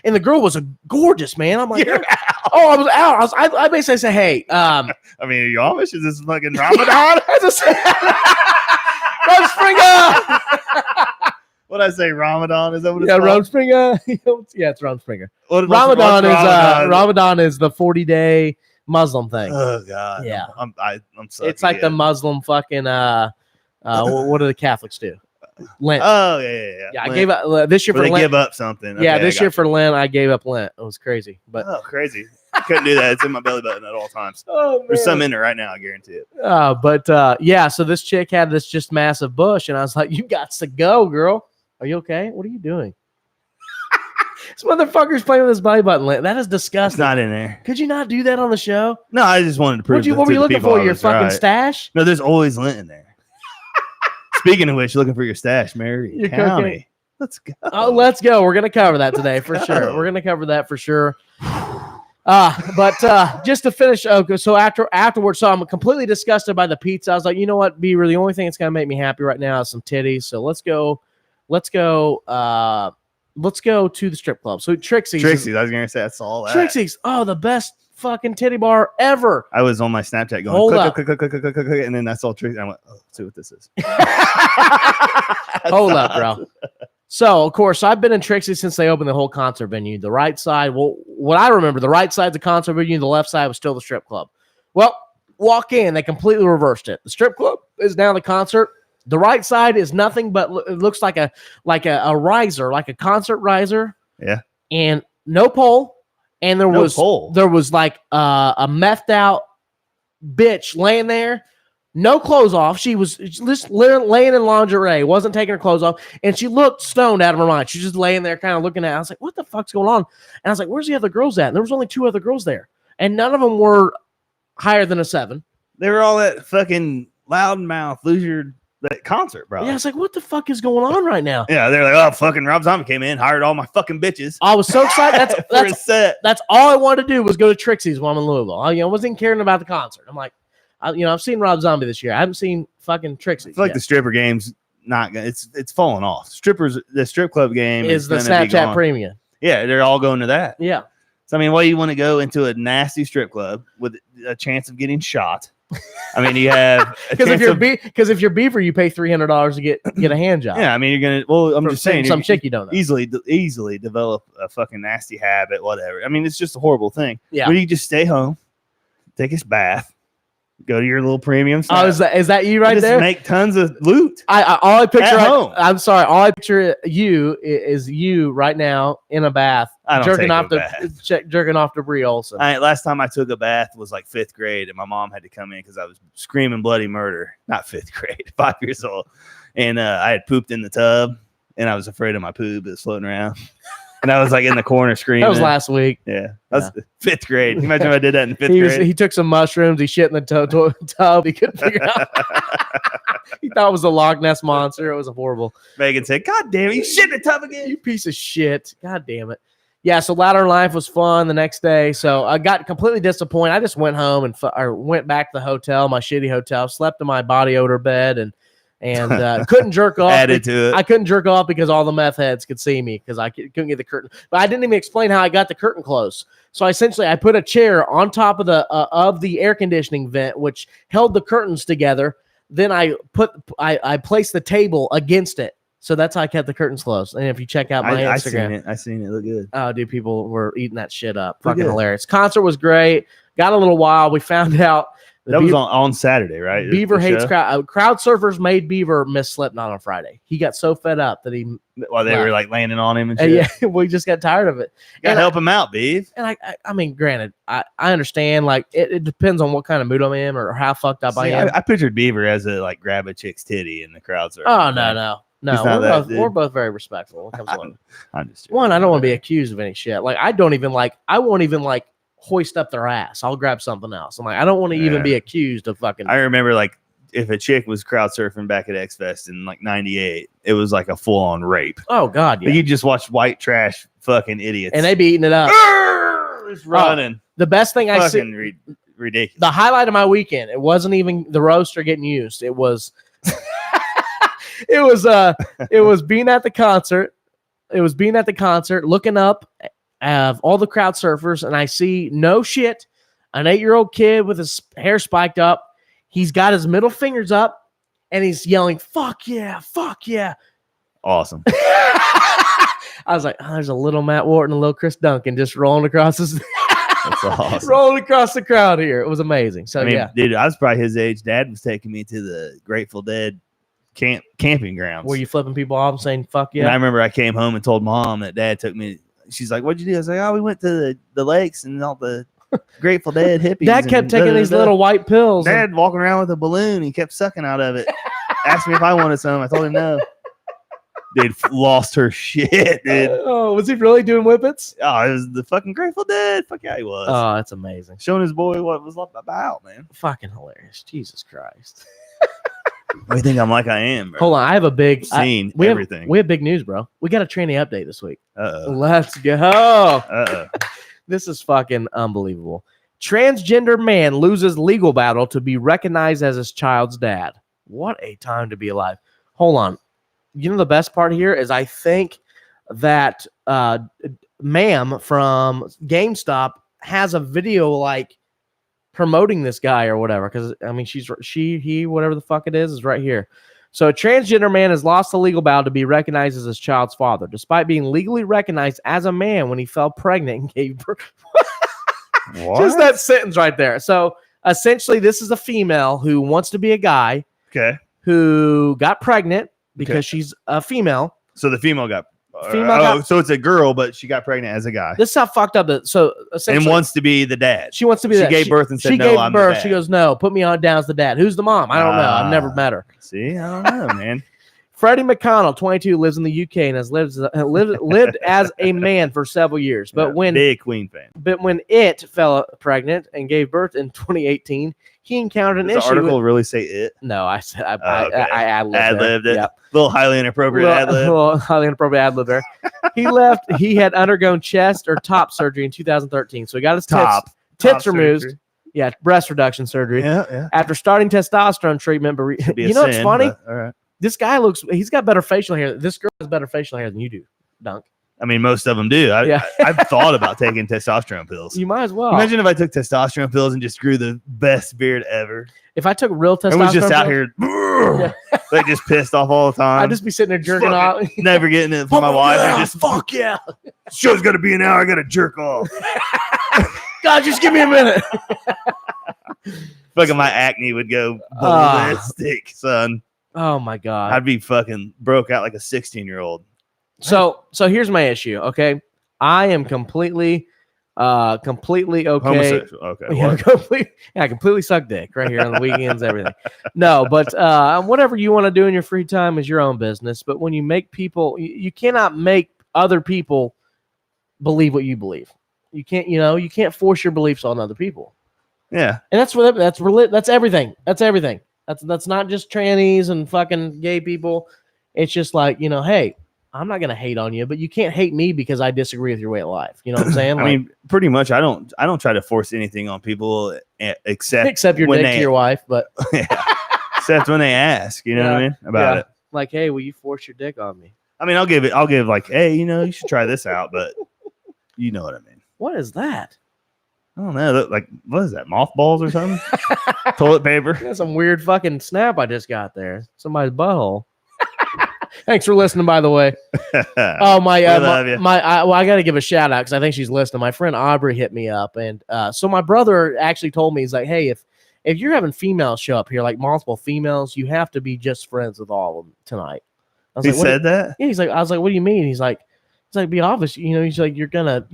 and the girl was a gorgeous, man. I'm like, You're out. oh, I was out. I basically said, hey, I mean, are you Amish? Is this fucking Ramadan? Ron Springer. What I say, Ramadan? Is that what it's Yeah, called? Ron Springer. Yeah, it's Ron Springer. What's Ramadan is the 40-day Muslim thing. Oh God. Yeah. I'm sorry. It's like the Muslim fucking what do the Catholics do? Lent. Oh yeah. Yeah, I Lent. gave up this year Where for they Lent. give up something. Yeah, Okay, this year for Lent, I gave up Lent. It was crazy, but Oh, crazy. I couldn't do that. It's in my belly button at all times. oh, There's some in there right now, I guarantee it. Yeah. So this chick had this just massive bush, and I was like, "You got to go, girl. Are you okay? What are you doing?" This motherfucker's playing with his belly button. That is It's disgusting. not in there. Could you not do that on the show? No, I just wanted to prove What were you looking for? Your fucking stash? No, there's always lint in there. Speaking of which, looking for your stash, Mary Your County. cocaine. Let's go. Oh, let's go. We're gonna cover that today for go. sure. We're gonna cover that for sure. But just to finish, okay, so afterwards, so I'm completely disgusted by the pizza. I was like, you know what, Beaver, the only thing that's gonna make me happy right now is some titties. So let's go to the strip club. So Trixie's. I was gonna say I saw that. Trixie's. Oh, the best fucking titty bar ever. I was on my Snapchat going, Hold click, up. click, click, click, click, click, click, and then I saw Trixie. I went, oh, let's see what this is. Hold up, bro. So, of course, I've been in Trixie since they opened the whole concert venue. The right side, well, what I remember, the right side's the concert venue, the left side was still the strip club. Well, walk in, they completely reversed it. The strip club is now the concert. The right side is nothing but it looks like a riser, like a concert riser. Yeah. And no pole. And there No was pole. like a methed out bitch laying there. No clothes off. She was just laying in lingerie, wasn't taking her clothes off, and she looked stoned out of her mind. She's just laying there kind of looking at it. I was like, what the fuck's going on? And I was like, where's the other girls at? And there was only 2 other girls there, and none of them were higher than a 7. They were all at fucking Loudmouth that concert, bro. Yeah, I was like, what the fuck is going on right now? Yeah, they're like, oh, fucking Rob Zombie came in, hired all my fucking bitches I was so excited. for a set. That's all I wanted to do was go to Trixie's while I'm in Louisville. I wasn't even caring about the concert. I'm like, I've seen Rob Zombie this year. I haven't seen fucking Trixie's. I feel like yet. the stripper game's not gonna. It's falling off. The strip club game is the gonna be Snapchat gone. Premium. Yeah, they're all going to that. Yeah. So I mean, why do you want to go into a nasty strip club with a chance of getting shot? I mean, you have Because if you're Beaver, you pay $300 to get a hand job. yeah. I mean, you're gonna. Well, I'm From just saying, some you chick you don't know. easily develop a fucking nasty habit, whatever. I mean, it's just a horrible thing. Yeah. Where you just stay home, take a bath, go to your little premium. Oh, is that you right just there? Make tons of loot. All I picture At home. I'm sorry. All I picture is you right now in a bath, I don't jerking take off a to bath. jerking off to Brie Olson. Last time I took a bath was like 5th grade, and my mom had to come in because I was screaming bloody murder. Not 5th grade, 5 years old, and I had pooped in the tub, and I was afraid of my poop. It was floating around. And I was like in the corner screaming. That was last week. Yeah. That was 5th grade. Can you imagine if I did that in 5th grade? He took some mushrooms. He shit in the tub. He couldn't figure out. He thought it was a Loch Ness monster. It was horrible. Megan said, God damn it, you shit in the tub again. You piece of shit. God damn it. Yeah, so Ladder in Life was fun the next day. So I got completely disappointed. I just went home and went back to the hotel, my shitty hotel, slept in my body odor bed and couldn't jerk off. Added to it. I couldn't jerk off because all the meth heads could see me because I couldn't get the curtain. But I didn't even explain how I got the curtain closed. So essentially, I put a chair on top of the air conditioning vent, which held the curtains together. Then I placed the table against it. So that's how I kept the curtains closed. And if you check out my Instagram. I seen it. Look good. Oh, dude, people were eating that shit up. Fucking hilarious. Concert was great. Got a little wild. We found out that was on Saturday, right? Beaver hates crowd surfers made Beaver miss Slipknot on Friday. He got so fed up that while they were like landing on him and shit. Yeah, we just got tired of it. Got to help him out, Beav. And I mean, granted, I understand. Like it depends on what kind of mood I'm in or how fucked up I am. I pictured Beaver as a like grab a chick's titty in the crowd surfer. Oh no. We're both very respectful. I'm just one. I don't want to be accused of any shit. Like I won't even hoist up their ass. I'll grab something else. I'm like, I don't want to even be accused of fucking. I remember like if a chick was crowd surfing back at X Fest in like '98, it was like a full on rape. Oh God, yeah. You just watch white trash fucking idiots, and they be eating it up. Just running. The best thing I see, ridiculous. The highlight of my weekend. It wasn't even the roaster getting used. It was. It was being at the concert. It was being at the concert, looking up at all the crowd surfers, and I see no shit, an 8-year-old kid with his hair spiked up. He's got his middle fingers up, and he's yelling, "Fuck yeah, fuck yeah!" Awesome. I was like, oh, there's a little Matt Wharton, a little Chris Duncan just rolling across this. That's awesome. Rolling across the crowd here. It was amazing. So yeah, dude, I was probably his age. Dad was taking me to the Grateful Dead camping grounds. Were you flipping people off and saying "fuck yeah"? And I remember I came home and told Mom that Dad took me. She's like, "What'd you do?" I was like, "Oh, we went to the lakes and all the Grateful Dead hippies." Dad kept taking these little white pills. Dad walking around with a balloon. He kept sucking out of it. Asked me if I wanted some. I told him no. Dude, lost her shit, dude. Oh, was he really doing whippets? Oh, it was the fucking Grateful Dead. Fuck yeah, he was. Oh, that's amazing. Showing his boy what it was about, man. Fucking hilarious. Jesus Christ. What do you think I'm like I am, bro? Hold on, I have a big scene. We everything. We have big news, bro. We got a tranny update this week. Uh-oh. Let's go. This is fucking unbelievable. Transgender man loses legal battle to be recognized as his child's dad. What a time to be alive. Hold on. You know the best part here is I think that ma'am from GameStop has a video like promoting this guy or whatever, because I mean he whatever the fuck it is right here. So a transgender man has lost the legal battle to be recognized as his child's father, despite being legally recognized as a man when he fell pregnant and gave birth. Just that sentence right there. So essentially, this is a female who wants to be a guy. Okay. Who got pregnant because she's a female. So the female got. So it's a girl, but she got pregnant as a guy. This is how fucked up it. So essentially, and wants to be the dad. She wants to be. She gave birth and said, "No, I'm the dad." She goes, "No, put me on down as the dad." Who's the mom? I don't know. I've never met her. See, I don't know, man. Freddie McConnell, 22, lives in the UK and has lived as a man for several years. But when big Queen fan. But when it fell pregnant and gave birth in 2018, he encountered an issue. Does the article really say it? No, I said I ad-libbed it. Yep. Little highly inappropriate ad-lib. Little highly inappropriate ad-lib there. He had undergone chest or top surgery in 2013, so he got his tits removed. Surgery. Yeah, breast reduction surgery. Yeah. After starting testosterone treatment, but you know what's funny? All right. This guy he's got better facial hair. This girl has better facial hair than you do, Dunk. I mean, most of them do. I've thought about taking testosterone pills. You might as well. Imagine if I took testosterone pills and just grew the best beard ever. If I took real testosterone, I was just out here, like just pissed off all the time. I'd just be sitting there jerking off, never getting it for my wife. Yeah, just fuck yeah. Show's gonna be an hour. I gotta jerk off. God, just give me a minute. Fucking my acne would go ballistic, son. Oh my God. I'd be fucking broke out like a 16-year-old. So here's my issue. Okay. I am completely okay. Homosexual. Okay. Yeah, completely suck dick right here on the weekends, everything. No, but whatever you want to do in your free time is your own business. But when you make people, you cannot make other people believe what you believe. You can't, you can't force your beliefs on other people. Yeah. And that's everything. That's everything. That's not just trannies and fucking gay people. It's just like, hey, I'm not gonna hate on you, but you can't hate me because I disagree with your way of life. You know what I'm saying? I mean, pretty much. I don't try to force anything on people except your dick to your wife, but except when they ask. You know what I mean about it. Like, hey, will you force your dick on me? I mean, I'll give like, hey, you should try this out, but you know what I mean. What is that? I don't know. Like, what is that? Mothballs or something? Toilet paper? That's some weird fucking snap I just got there. Somebody's butthole. Thanks for listening, by the way. Oh, I got to give a shout out because I think she's listening. My friend Aubrey hit me up, and so my brother actually told me, he's like, hey, if you're having females show up here, like multiple females, you have to be just friends with all of them tonight. I was he like, said that? Yeah, he's like, I was like, what do you mean? He's like, be obvious, he's like, you're gonna,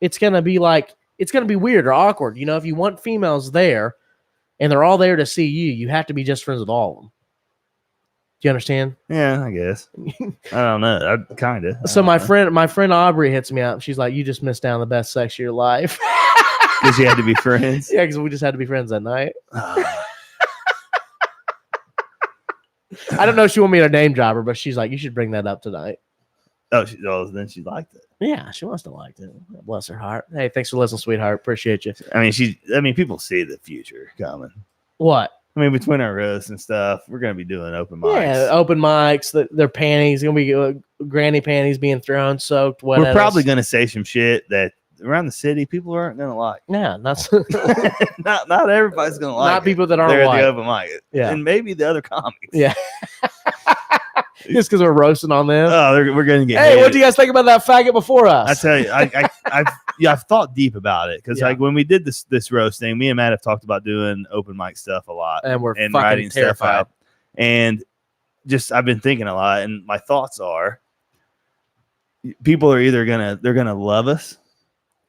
it's gonna be like, it's gonna be weird or awkward, if you want females there and they're all there to see you, you have to be just friends with all of them. Do you understand? Yeah, I guess. I don't know. I kind of. So my friend Aubrey hits me up. She's like, "You just missed out on the best sex of your life." Because you had to be friends. Yeah, because we just had to be friends that night. I don't know if she want me to name drop her, but she's like, "You should bring that up tonight." Oh, then she liked it. Yeah, she must have liked it. Bless her heart. Hey, thanks for listening, sweetheart. Appreciate you. I mean, people see the future coming. What? I mean, between our roasts and stuff, we're going to be doing open mics. Yeah, open mics. Their panties going to be granny panties being thrown, soaked, wet. We're probably going to say some shit that around the city people aren't going to like. Yeah, that's not everybody's going to like. Not people that aren't they're white. The open mic. Yeah, and maybe the other comics. Yeah. Just because we're roasting on them. Oh, we're going to get. Hey, what do you guys think about that faggot before us? I tell you, I've thought deep about it because like when we did this roast thing, me and Matt have talked about doing open mic stuff a lot, and we're fucking writing terrified. Stuff out. And just I've been thinking a lot, and my thoughts are, people are either gonna love us,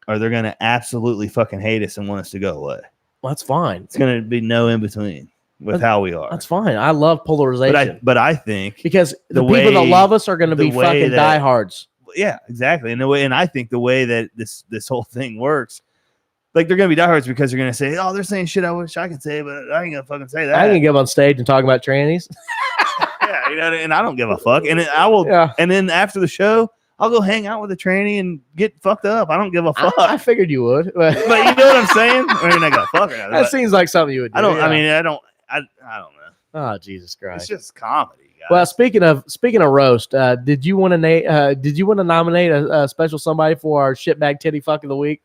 or they're gonna absolutely fucking hate us and want us to go away. Well, that's fine. It's gonna be no in between with how we are. That's fine. I love polarization, but I think because the people that love us are going to be fucking diehards. Yeah, exactly. And I think the way that this whole thing works, like they're going to be diehards because they're going to say, "Oh, they're saying shit I wish I could say, but I ain't gonna fucking say that." I ain't gonna get up on stage and talk about trannies. Yeah, and I don't give a fuck. And I will. Yeah. And then after the show, I'll go hang out with a tranny and get fucked up. I don't give a fuck. I figured you would, but you know what I'm saying? I mean, I got fuck. That seems like something you would do. I don't. Yeah. I mean, I don't know. Oh, Jesus Christ! It's just comedy, guys. Well, speaking of roast, did you want to nominate a special somebody for our shitbag titty fuck of the week?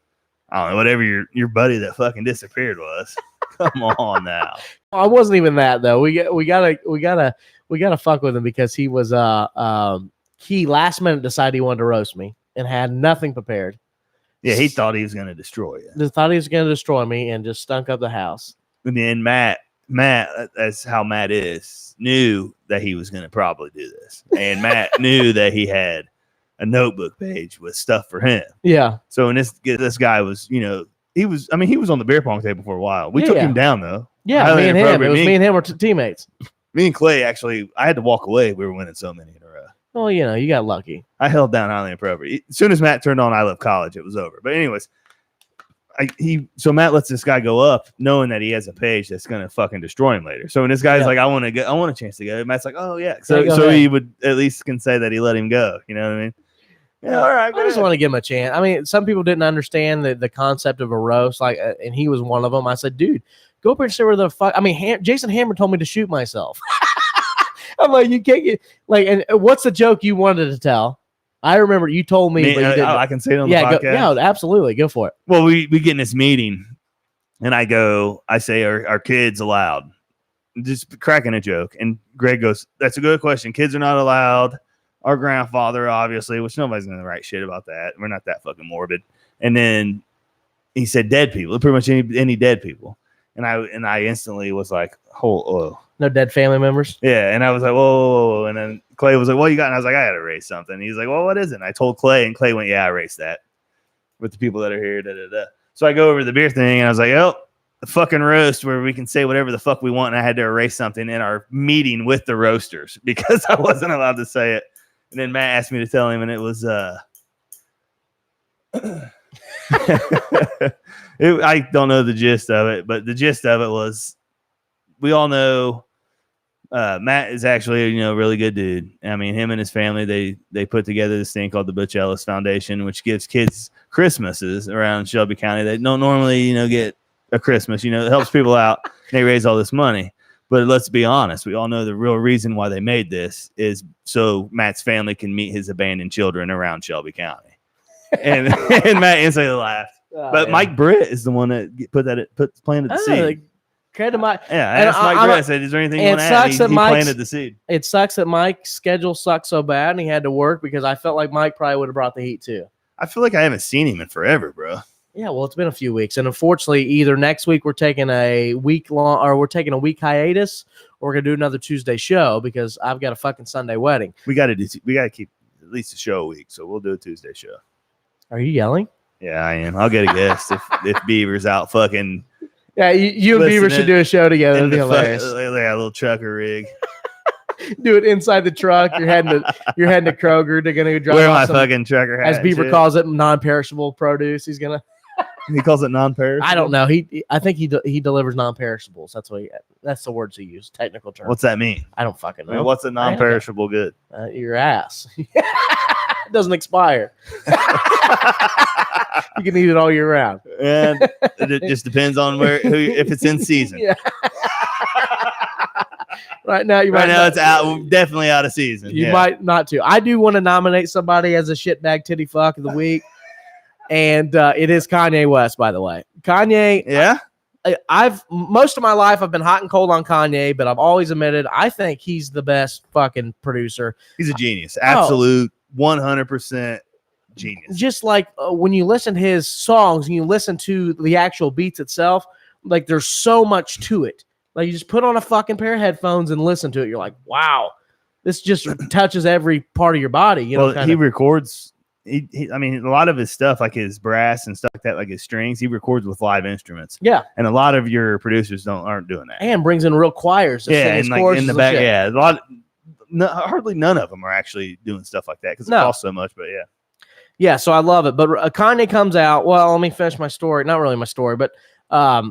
I don't know, whatever your buddy that fucking disappeared was. Come on now. I wasn't even that though. We gotta fuck with him because he was he last minute decided he wanted to roast me and had nothing prepared. Yeah, he thought he was gonna destroy you. Just thought he was gonna destroy me and just stunk up the house. And then Matt, that's how Matt is, knew that he was going to probably do this. And Matt knew that he had a notebook page with stuff for him. Yeah. So when this guy was, he was on the beer pong table for a while. We took him down though. Yeah, me and him. It was me and him were teammates. Me and Clay, actually, I had to walk away. We were winning so many in a row. Well, you got lucky. I held down Highly Inappropriate. As soon as Matt turned on I Love College, it was over. But anyways, so Matt lets this guy go up knowing that he has a page that's going to fucking destroy him later. So when this guy's like, I want a chance to go. Matt's like, oh yeah. So he would at least can say that he let him go. You know what I mean? Yeah. All right. I just want to give him a chance. I mean, some people didn't understand the concept of a roast, and he was one of them. I said, dude, go up here and say where the fuck. I mean, Jason Hammer told me to shoot myself. I'm like, you can't get and what's the joke you wanted to tell? I remember you told me, but you didn't. I can say it on the podcast. Absolutely. Go for it. Well, we get in this meeting and I say, are kids allowed? Just cracking a joke. And Greg goes, that's a good question. Kids are not allowed. Our grandfather, obviously, which nobody's going to write shit about that. We're not that fucking morbid. And then he said dead people, pretty much any dead people. And I instantly was like, no dead family members? Yeah. And I was like, whoa. And then Clay was like, what you got? And I was like, I got to erase something. He's like, well, what is it? And I told Clay, and Clay went, yeah, I erased that with the people that are here. Da, da, da. So I go over to the beer thing, and I was like, the fucking roast where we can say whatever the fuck we want. And I had to erase something in our meeting with the roasters because I wasn't allowed to say it. And then Matt asked me to tell him, and it was I don't know the gist of it, but the gist of it was we all know Matt is actually a really good dude. I mean, him and his family they put together this thing called the Butch Ellis Foundation, which gives kids Christmases around Shelby County that don't normally get a Christmas. It helps people out. They raise all this money. But let's be honest, we all know the real reason why they made this is so Matt's family can meet his abandoned children around Shelby County. And Matt instantly laughed. But Mike Britt is the one that planted the seed. Credit to Mike. Yeah, I asked Mike Britt. I said, "Is there anything you want to add?" He planted the seed. It sucks that Mike's schedule sucks so bad, and he had to work because I felt like Mike probably would have brought the heat too. I feel like I haven't seen him in forever, bro. Yeah, well, it's been a few weeks, and unfortunately, either next week we're taking a week hiatus, or we're gonna do another Tuesday show because I've got a fucking Sunday wedding. We got to keep at least a show a week, so we'll do a Tuesday show. Are you yelling? Yeah, I am. I'll get a guest if Beaver's out fucking. Yeah, you and Beaver should do a show together. It'd be hilarious. Yeah, a little trucker rig. Do it inside the truck. You're heading to Kroger. They're gonna drive. Wear my fucking trucker hat. As Beaver calls it, non-perishable produce. He's gonna. He calls it non-perishable. I don't know. I think he delivers non-perishables. That's the words he used. Technical term. What's that mean? I don't fucking know. I mean, what's a non-perishable good? Your ass. It doesn't expire. You can eat it all year round. And it just depends on if it's in season. Yeah. Right now, it's out, definitely out of season. You might not to. I do want to nominate somebody as a shitbag titty fuck of the week, and it is Kanye West, by the way. Kanye, yeah. I've most of my life I've been hot and cold on Kanye, but I've always admitted I think he's the best fucking producer. He's a genius, absolute 100% genius. Just like when you listen to his songs and you listen to the actual beats itself, like there's so much to it. Like you just put on a fucking pair of headphones and listen to it. You're like, wow, this just touches every part of your body. He records. I mean, a lot of his stuff, like his brass and stuff like that, like his strings, he records with live instruments. Yeah, and a lot of your producers aren't doing that. And brings in real choirs. Yeah, and like in the back, hardly none of them are actually doing stuff like that because it costs so much. But yeah. So I love it. But Kanye comes out. Well, let me finish my story. Not really my story, but hot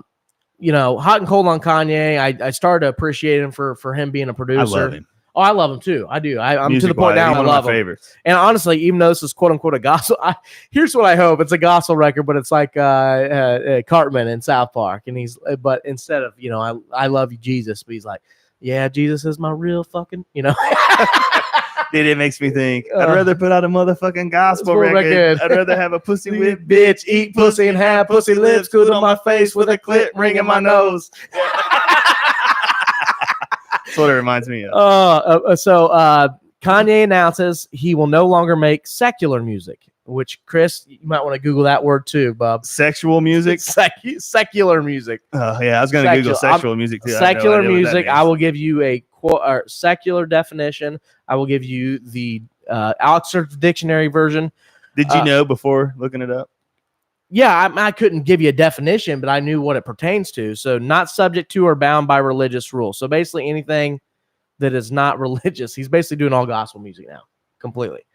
and cold on Kanye. I started to appreciate him for him being a producer. I love him. Oh, I love him too. I do. I'm Music to the point now. I love him. Favorites. And honestly, even though this is quote unquote a gospel, here's what I hope: it's a gospel record, but it's like Cartman in South Park, and but instead of I love you, Jesus, but he's like, yeah, Jesus is my real fucking, Dude, it makes me think. I'd rather put out a motherfucking gospel record. I'd rather have a pussy whip, bitch, eat pussy and have pussy lips, good on my face with a clip ring in my nose. That's what it reminds me of. So Kanye announces he will no longer make secular music, which, Chris, you might want to Google that word too, Bub. Sexual music? Secular music. Oh, yeah, I was going to Google sexual music too. Secular music, I will give you a secular definition. I will give you the Oxford Dictionary version. Did you know before looking it up? Yeah, I couldn't give you a definition, but I knew what it pertains to. So not subject to or bound by religious rules. So basically anything that is not religious. He's basically doing all gospel music now, completely.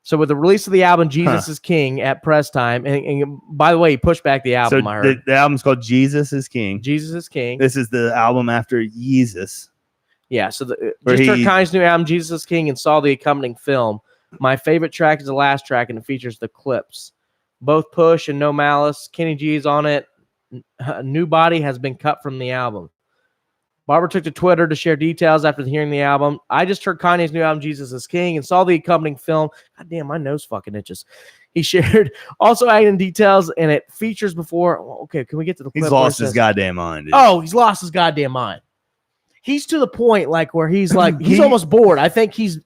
So with the release of the album Jesus is King at press time, and by the way, he pushed back the album. So I heard the album's called Jesus is King. Jesus is King. This is the album after Jesus. Yeah, so just heard Kanye's new album, Jesus is King, and saw the accompanying film. My favorite track is the last track, and it features the clips. Both Push and No Malice. Kenny G's on it. New Body has been cut from the album. Barber took to Twitter to share details after hearing the album. I just heard Kanye's new album, Jesus is King, and saw the accompanying film. God damn, my nose fucking itches. He shared also adding details, and it features before. Okay, can we get to the clip? He's lost his goddamn mind, dude. Oh, he's lost his goddamn mind. He's to the point like where he's like he's almost bored. I think he's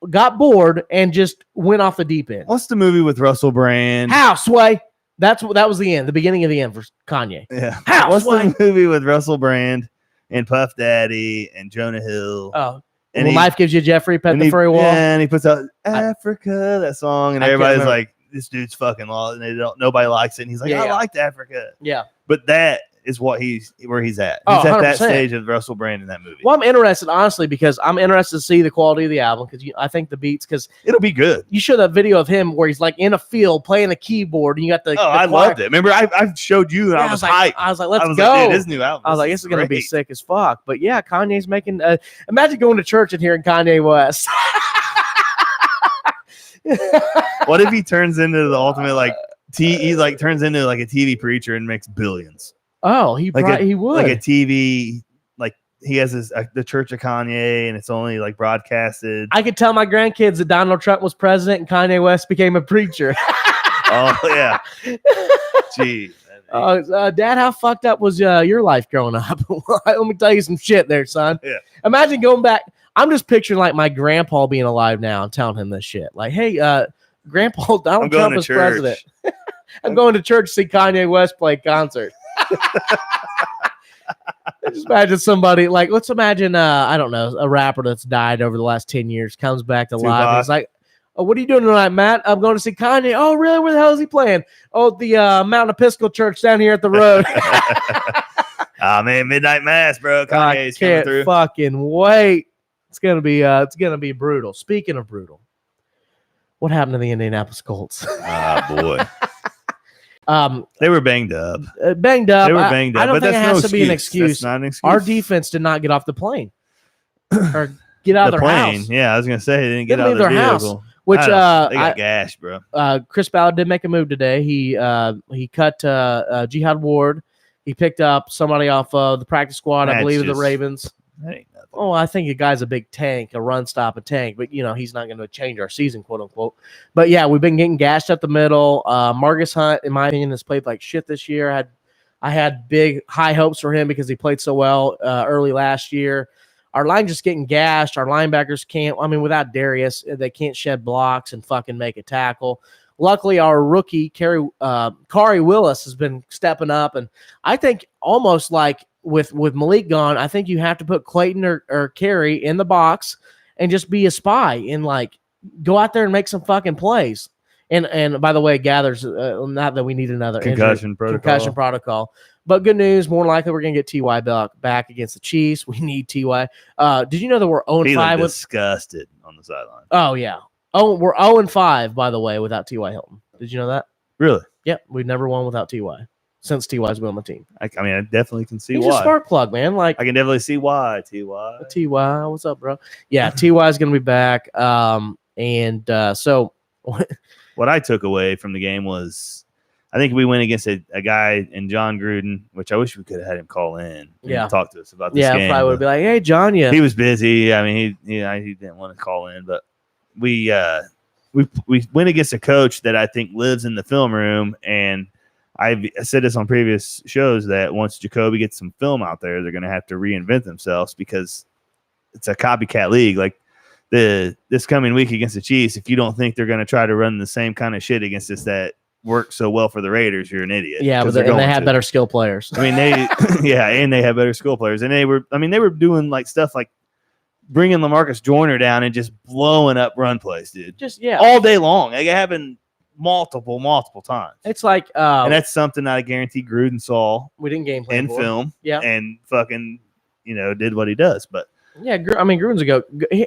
got bored and just went off the deep end. What's the movie with Russell Brand? Houseway. That was the end, the beginning of the end for Kanye. Yeah. What's the movie with Russell Brand and Puff Daddy and Jonah Hill? Oh, and Life Gives You Jeffrey, Pet the Furry Wall. Yeah, and he puts out Africa, that song, and everybody's like, "This dude's fucking lost," and nobody likes it. And he's like, "I liked Africa." Yeah, but that is where he's at. Oh, He's at that 100%. stage of Russell Brand in that movie. Well, I'm interested, honestly, because I'm interested to see the quality of the album because I think the beats, because It'll be good. you show that video of him where he's like in a field playing a keyboard and you got the I loved it. Remember, I showed you and Yeah, I was like, hyped. I was like, let's I was go. like, dude, his new album. I was like, this is going to be great. sick as fuck. But yeah, Kanye's making. Imagine going to church and hearing Kanye West. What if he turns into the ultimate he like turns into like a TV preacher and makes billions? Oh, he would. Like a TV, like he has the Church of Kanye and it's only like broadcasted. I could tell my grandkids that Donald Trump was president and Kanye West became a preacher. Oh yeah. Gee. Dad, how fucked up was your life growing up? Let me tell you some shit there, son. Yeah. Imagine going back. I'm just picturing like my grandpa being alive now and telling him this shit. Like, hey, Grandpa, Donald Trump was president. I'm going to church to see Kanye West play a concert. Just imagine somebody like, let's imagine, I don't know, a rapper that's died over the last 10 years comes back to life. And he's like, oh, what are you doing tonight, Matt? I'm going to see Kanye. Oh, really? Where the hell is he playing? Oh, the Mountain Episcopal Church down here at the road. Oh man, midnight mass, bro. Kanye's coming can't through. fucking wait. It's gonna be brutal. Speaking of brutal, what happened to the Indianapolis Colts? Oh boy. They were banged up. Banged up. They were banged up. I don't but think it that's has no to be an excuse. excuse. That's not an excuse. Our defense did not get off the plane or get out of their house. Yeah, I was gonna say they didn't get Didn't out of leave their their house, vehicle. which they got gashed, bro. Chris Ballard did make a move today. He cut Jihad Ward. He picked up somebody off the practice squad, I believe, of the Ravens. That ain't nothing. Oh, I think the guy's a big tank, a run stop, a tank, but he's not going to change our season, quote unquote. But yeah, we've been getting gashed up the middle. Marcus Hunt, in my opinion, has played like shit this year. I had big high hopes for him because he played so well early last year. Our line just getting gashed. Our linebackers can't. I mean, without Darius, they can't shed blocks and fucking make a tackle. Luckily, our rookie Kari Willis has been stepping up, and I think almost like with Malik gone, I think you have to put Clayton or Kari in the box and just be a spy and like go out there and make some fucking plays. And by the way, Gathers, not that we need another concussion protocol. But good news, more likely we're going to get T.Y. back against the Chiefs. We need T.Y. Did you know that we're 0-5 with disgusted on the sideline? Oh yeah. Oh, we're 0-5 by the way without T.Y. Hilton. Did you know that? Really? Yep, we've never won without T.Y. since T.Y.'s been on the team. I mean, I definitely can see He's why. a spark plug, man. Like I can definitely see why. T.Y. T.Y. What's up, bro? Yeah, T.Y. is going to be back. So what I took away from the game was I think we went against a guy in John Gruden, which I wish we could have had him call in and talk to us about this game. Yeah, probably would be like, hey, John, he was busy. I mean, he didn't want to call in, but we went against a coach that I think lives in the film room, and I said this on previous shows that once Jacoby gets some film out there, they're going to have to reinvent themselves because it's a copycat league. Like this coming week against the Chiefs, if you don't think they're going to try to run the same kind of shit against us that worked so well for the Raiders, you're an idiot. Yeah, but they have better skill players. I mean, and they have better skill players, and they were doing like stuff like bringing LaMarcus Joyner down and just blowing up run plays, dude. Just all day long. Like it happened multiple times. It's like, and that's something that I guarantee Gruden saw. We didn't game plan in film, and fucking did what he does. But yeah, I mean, Gruden's a go.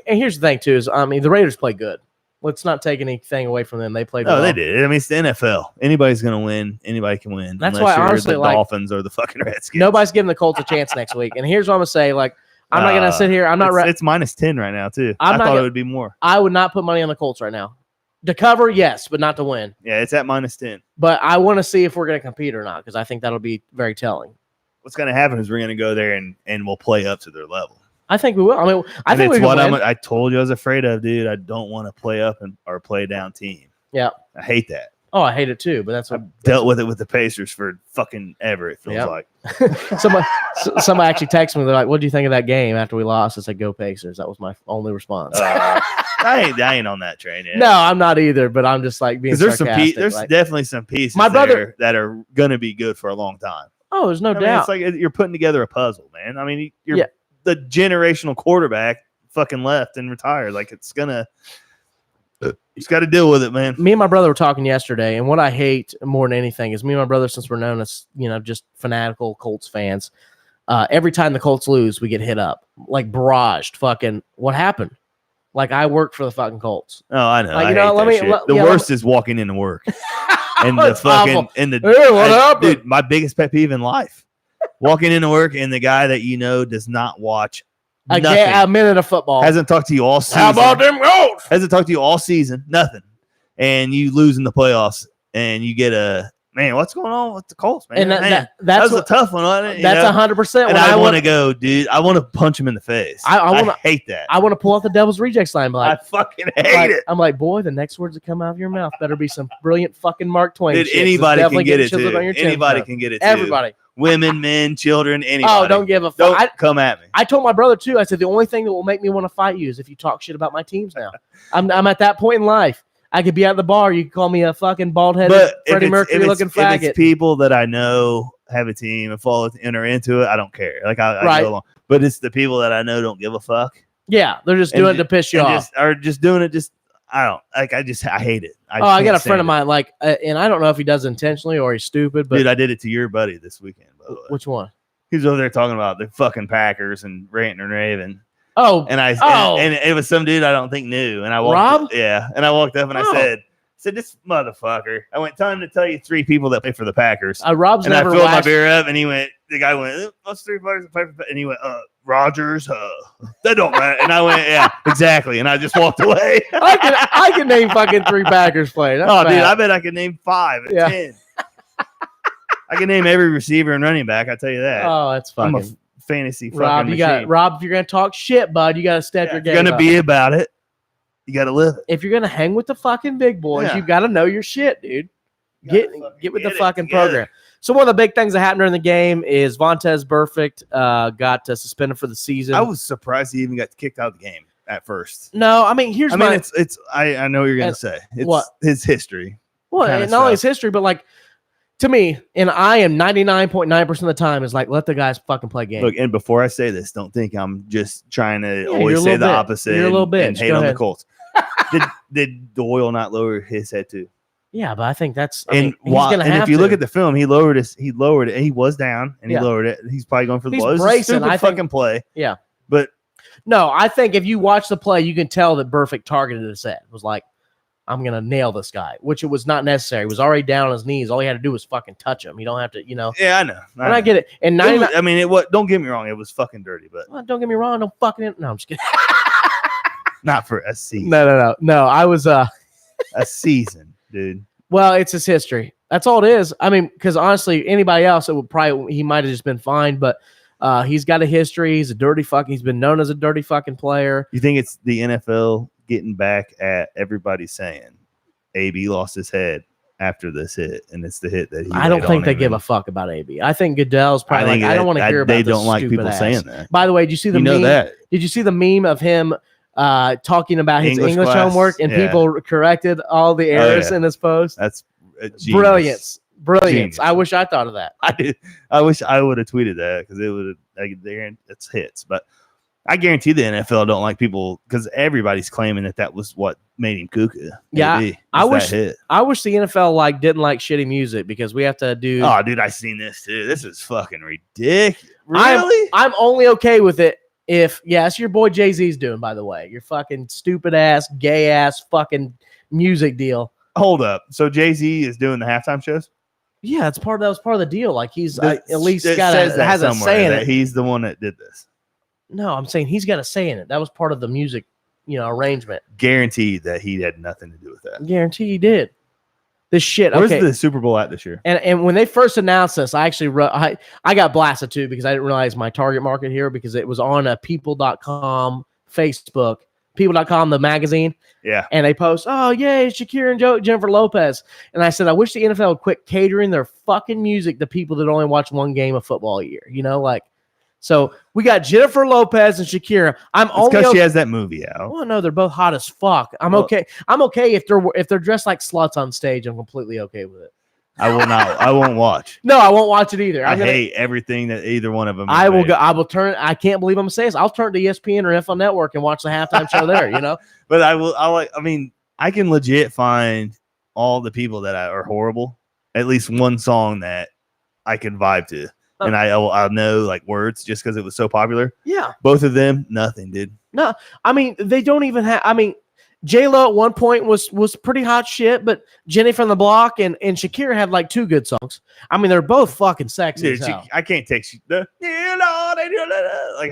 And here's the thing too: is I mean, the Raiders play good. Let's not take anything away from them. They played well. They did. I mean, it's the NFL. Anybody's going to win. Anybody can win. That's why, honestly, the Dolphins or the fucking Redskins. Nobody's giving the Colts a chance next week. And here's what I'm going to say. Like, I'm not going to sit here. It's -10 right now, too. I thought it would be more. I would not put money on the Colts right now. To cover, yes, but not to win. Yeah, it's at -10. But I want to see if we're going to compete or not because I think that'll be very telling. What's going to happen is we're going to go there and we'll play up to their level. I think we will. I mean, I think it's what I told you I was afraid of, dude. I don't want to play up or play down team. Yeah. I hate that. Oh, I hate it too, but that's what I've dealt with it with the Pacers for fucking ever, it feels like. Somebody actually texted me, they're like, what do you think of that game after we lost? I said, go Pacers. That was my only response. I ain't on that train yet. No, I'm not either, but I'm just like being sarcastic. There's definitely some pieces that are going to be good for a long time. Oh, there's no doubt. It's like you're putting together a puzzle, man. I mean, you're the generational quarterback fucking left and retired. Like it's gonna Just got to deal with it, man. Me and my brother were talking yesterday, and what I hate more than anything is me and my brother, since we're known as, just fanatical Colts fans, every time the Colts lose, we get hit up. Like barraged. Fucking, what happened? Like, I work for the fucking Colts. Oh, I know. Like, I hate that shit. The worst is walking into work. And the fucking, awful. and the, hey, what happened? Dude, my biggest pet peeve in life. Walking into work and the guy that does not watch a minute of football. Hasn't talked to you all season. How about them Colts? Hasn't talked to you all season. Nothing. And you lose in the playoffs and you get man, what's going on with the Colts, man? And that's a tough one, wasn't it? That's 100%. And I want to go, dude. I want to punch him in the face. I hate that. I want to pull out the Devil's Rejects line. Like, I fucking hate it. I'm like, boy, the next words that come out of your mouth better be some brilliant fucking Mark Twain. Dude, shit. anybody can get it too. Anybody can get it too. Everybody. Women, men, children, anybody. Oh, don't give a fuck. Don't come at me. I told my brother too. I said the only thing that will make me want to fight you is if you talk shit about my teams now. I'm at that point in life. I could be at the bar. You could call me a fucking bald-headed Freddie Mercury looking faggot. If it's people that I know have a team and follow and are into it, I don't care. Like I go along. But it's the people that I know don't give a fuck. Yeah, they're just doing it to piss you off. Just doing it. I don't like. I hate it. I got a friend of mine and I don't know if he does it intentionally or he's stupid. But dude, I did it to your buddy this weekend. By the way. Which one? He was over there talking about the fucking Packers and ranting and raving. Oh, and it was some dude I don't think knew. And I walked Rob? Yeah. And I walked up and I said, this motherfucker. I went, time to tell you 3 people that play for the Packers. Rob's and never I filled my beer up and the guy went, what's 3 players that play for? And he went, Rodgers, that don't matter. And I went, yeah, exactly. And I just walked away. I can name fucking 3 Packers players. Dude, I bet I could name 5 at 10. I can name every receiver and running back. I tell you that. Oh, that's fucking. I'm a fantasy fucking Rob, machine. Rob, if you're gonna talk shit, bud, you gotta step your game. You're gonna be about it. You gotta live it. If you're gonna hang with the fucking big boys, you gotta know your shit, dude. Get with the fucking program. So one of the big things that happened during the game is Vontaze Burfict got suspended for the season. I was surprised he even got kicked out of the game at first. No, I mean I know what you're gonna say. It's what? His history. Well, and not only his history, but like to me, and I am 99.9% of the time is like, let the guys fucking play games. Look, and before I say this, don't think I'm just trying to always say the opposite. You're a little bitch. And hate on the Colts. Did Doyle not lower his head too? Yeah, but I think that's. And if you look at the film, he lowered it. He was down and he lowered it. He's probably going for the blow. It's a stupid fucking play. Yeah, but no, I think if you watch the play, you can tell that Burfict targeted his head. It was like, I'm gonna nail this guy, which it was not necessary. He was already down on his knees. All he had to do was fucking touch him. You don't have to, Yeah, I know. I get it. And don't get me wrong. It was fucking dirty, but don't get me wrong. Don't fucking. No, I'm just kidding. Not for a season. No. I was a season, dude. Well, it's his history. That's all it is. I mean, because honestly, anybody else, he might have just been fine. But he's got a history. He's a dirty fucking. He's been known as a dirty fucking player. You think it's the NFL getting back at everybody saying AB lost his head after this hit, and it's the hit that he. I don't think they give a fuck about AB. I think Goodell's probably I don't want to hear about. They don't like people saying that. By the way, did you see the meme? Did you see the meme of him talking about his English homework and people corrected all the errors in his post? That's brilliance. Genius. I wish I thought of that. I wish I would have tweeted that because it would have. It's hits, but. I guarantee the NFL don't like people because everybody's claiming that was what made him cuckoo. Yeah, I wish the NFL didn't like shitty music because we have to do. Oh, dude, I seen this too. This is fucking ridiculous. Really? I'm only okay with it if it's your boy Jay-Z's doing. By the way, your fucking stupid ass, gay ass, fucking music deal. Hold up. So Jay-Z is doing the halftime shows. Yeah, that was part of the deal. Like he's at least has a say in it. He's the one that did this. No, I'm saying he's got a say in it. That was part of the music, arrangement. Guaranteed that he had nothing to do with that. Guarantee he did. This shit. Where's the Super Bowl at this year? And when they first announced this, I actually I got blasted too because I didn't realize my target market here because it was on a people.com Facebook, people.com, the magazine. Yeah. And they post, oh, yay, Shakira and Jennifer Lopez. And I said, I wish the NFL would quit catering their fucking music to people that only watch one game of football a year. So we got Jennifer Lopez and Shakira. Because she has that movie out. Well, no, they're both hot as fuck. I'm okay. I'm okay if they're dressed like sluts on stage. I'm completely okay with it. I will not. I won't watch. No, I won't watch it either. I hate everything that either one of them. I will go. I will turn. I can't believe I'm saying this. I'll turn to ESPN or NFL Network and watch the halftime show there. But I will. I mean, I can legit find all the people that are horrible. At least one song that I can vibe to, and I know like words just because it was so popular. Yeah. Both of them, nothing, dude. No, I mean they don't even have. I mean, J-Lo at one point was pretty hot shit, but Jenny from the Block and Shakira had like 2 good songs. I mean, they're both fucking sexy. Dude, as hell. I can't take like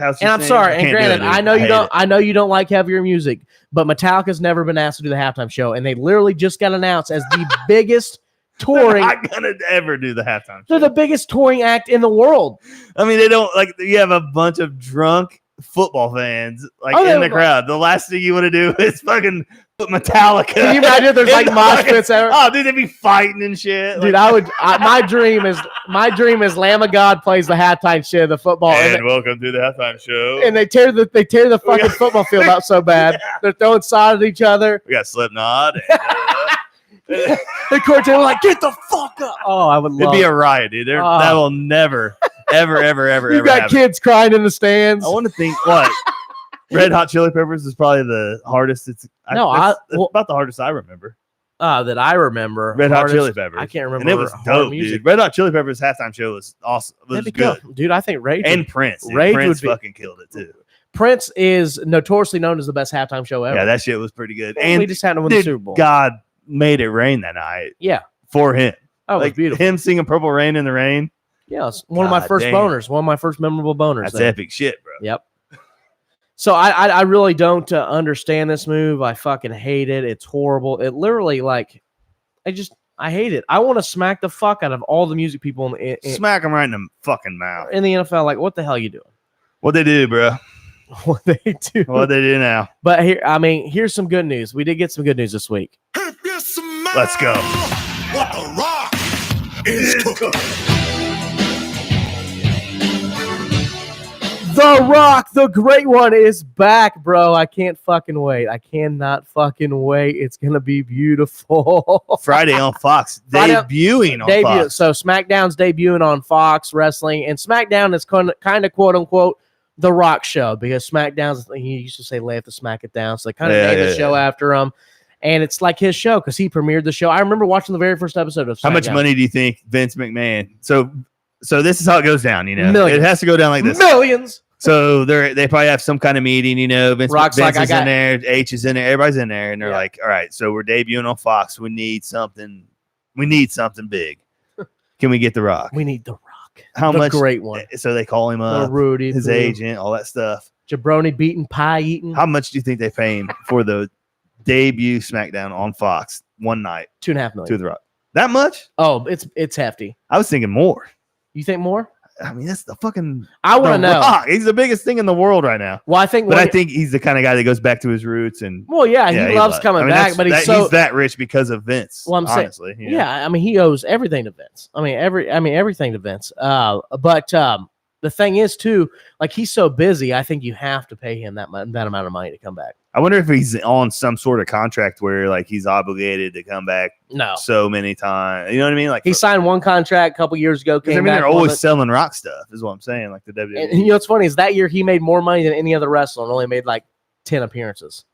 how. And I'm sorry. And granted, I know you don't. I know you don't like heavier music, but Metallica's never been asked to do the halftime show, and they literally just got announced as the biggest touring. They're not gonna ever do the halftime show. They're the biggest touring act in the world. I mean, they don't like. You have a bunch of drunk football fans like in the crowd. The last thing you want to do is fucking put Metallica. Can you imagine? There's like mosh pits ever. Oh, dude, they'd be fighting and shit. Dude, like, my dream is Lamb of God plays the halftime show of the football. And welcome to the halftime show. And they tear the fucking football field up so bad. Yeah. They're throwing sod at each other. We got Slipknot. The court table like, get the fuck up. Oh, I would love it'd be a riot, dude. That will never, ever. You got kids crying in the stands. I want to think what Red Hot Chili Peppers is probably the hardest. It's about the hardest I remember. That I remember. Red Hot Chili Peppers. I can't remember. And it was dope, dude. Red Hot Chili Peppers halftime show was awesome. It was good. Dude, I think Rage and Prince. Dude. Rage Prince fucking killed it too. Prince is notoriously known as the best halftime show ever. Yeah, that shit was pretty good. And we just had to win the Super Bowl. God made it rain that night. Yeah. For him. Oh, like beautiful. Him singing Purple Rain in the Rain. Yeah, it's one of my first boners. One of my first memorable boners. That's epic shit, bro. Yep. So I really don't understand this move. I fucking hate it. It's horrible. It literally I hate it. I want to smack the fuck out of all the music people smack them right in the fucking mouth in the NFL. Like, what the hell are you doing? What they do, bro? What they do? What they do now? But here's some good news. We did get some good news this week. Let's go. What the Rock is cooking. The Rock, the great one, is back, bro. I can't fucking wait. I cannot fucking wait. It's gonna be beautiful. Friday on Fox, debuting on Fox. So SmackDown's debuting on Fox Wrestling, and SmackDown is kind of quote unquote the Rock show because SmackDown's, he used to say lay it to smack it down, so they kind of named the show after him. And it's like his show because he premiered the show. I remember watching the very first episode of SmackDown. How much money do you think Vince McMahon? So this is how it goes down, you know. Millions. It has to go down like this. Millions. So they probably have some kind of meeting, you know. Vince is in there, H is in there, everybody's in there, and they're like, all right, so we're debuting on Fox. We need something big. Can we get The Rock? We need The Rock. How much? Great one. So they call him up, Rudy, his agent, all that stuff. Jabroni beating, pie eating. How much do you think they pay him for the debut SmackDown on Fox one night? $2.5 million. To The Rock. That much? Oh, it's hefty. I was thinking more. You think more? I mean, that's the fucking. I want to know. Rock. He's the biggest thing in the world right now. Well, I think he's the kind of guy that goes back to his roots and. Well, yeah, he loves coming back, but he's that rich because of Vince. Well, I'm honestly, saying, I mean, he owes everything to Vince. Everything to Vince. But the thing is, too, like he's so busy. I think you have to pay him that amount of money to come back. I wonder if he's on some sort of contract where like he's obligated to come back. No, so many times. You know what I mean? Like he signed one contract a couple years ago. They're always selling Rock stuff, is what I'm saying. Like the WWE. And you know what's funny is that year he made more money than any other wrestler and only made like 10 appearances.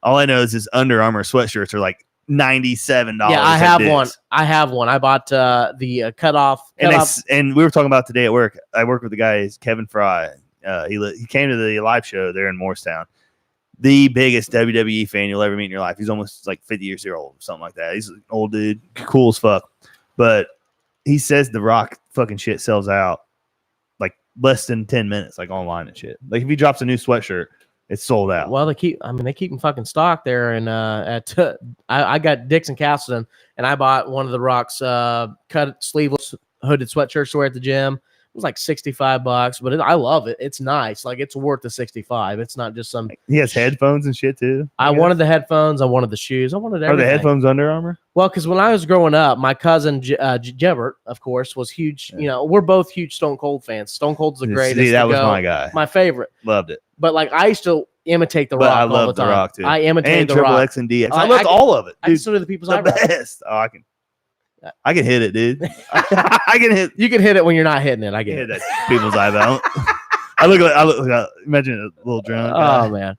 All I know is his Under Armour sweatshirts are like $97. Yeah, I have one. I bought the cutoff. And we were talking about today at work. I work with the guy, Kevin Fry. He came to the live show there in Morristown. The biggest WWE fan you'll ever meet in your life. He's almost like 50 years old, something like that. He's an old dude, cool as fuck. But he says the Rock fucking shit sells out like less than 10 minutes, like online and shit. Like if he drops a new sweatshirt, it's sold out. Well, they keep him fucking stock there. And I got Dixon Castleton, and I bought one of the Rock's cut sleeveless hooded sweatshirts to wear at the gym. It was like $65, but I love it. It's nice. Like it's worth the $65. It's not just some. He has headphones and shit too. I wanted the headphones. I wanted the shoes. I wanted everything. Are the headphones Under Armour? Well, because when I was growing up, my cousin Jebert, of course, was huge. Yeah. You know, we're both huge Stone Cold fans. Stone Cold's the greatest. See, that was my guy. My favorite. Loved it. But like I used to imitate the Rock. I love the Rock too. I imitated the Triple Rock. X and DX. I loved all of it. I can still do the people's eyebrows. Best. Oh, I can hit it, dude. I can hit. You can hit it when you're not hitting it. I get it. That people's eyebrow. I look like imagine a little drunk. Oh man.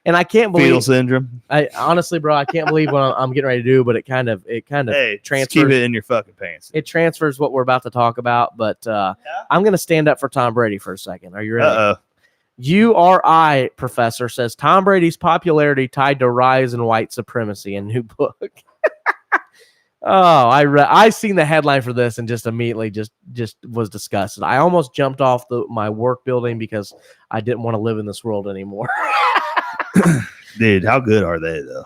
And I can't believe Fetal syndrome. I honestly, bro, I can't believe what I'm getting ready to do, but it kind of Hey, just transfers. keep it in your fucking pants. It transfers what we're about to talk about. But I'm going to stand up for Tom Brady for a second. Are you ready? Uh-oh. URI professor says Tom Brady's popularity tied to rise in white supremacy in new book. Oh, I seen the headline for this and just immediately just was disgusted. I almost jumped off my work building because I didn't want to live in this world anymore. Dude, how good are they though?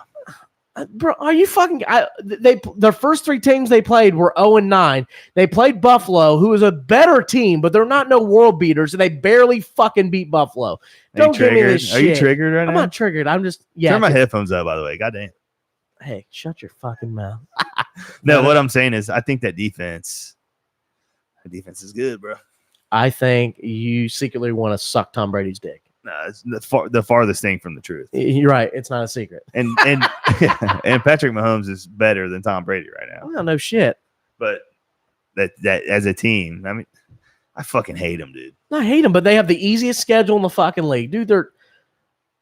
Bro, are you fucking? Their first 3 teams they played were 0-9. They played Buffalo, who is a better team, but they're not no world beaters, and they barely fucking beat Buffalo. Don't give me this shit. Are you triggered right now? I'm not triggered. I'm just Turn my headphones up, by the way. Goddamn. Hey, shut your fucking mouth. No, what I'm saying is, I think that defense is good, bro. I think you secretly want to suck Tom Brady's dick. No, it's the farthest thing from the truth. You're right. It's not a secret. And and Patrick Mahomes is better than Tom Brady right now. Well, no shit. But that as a team, I mean, I fucking hate them, dude. I hate them, but they have the easiest schedule in the fucking league, dude.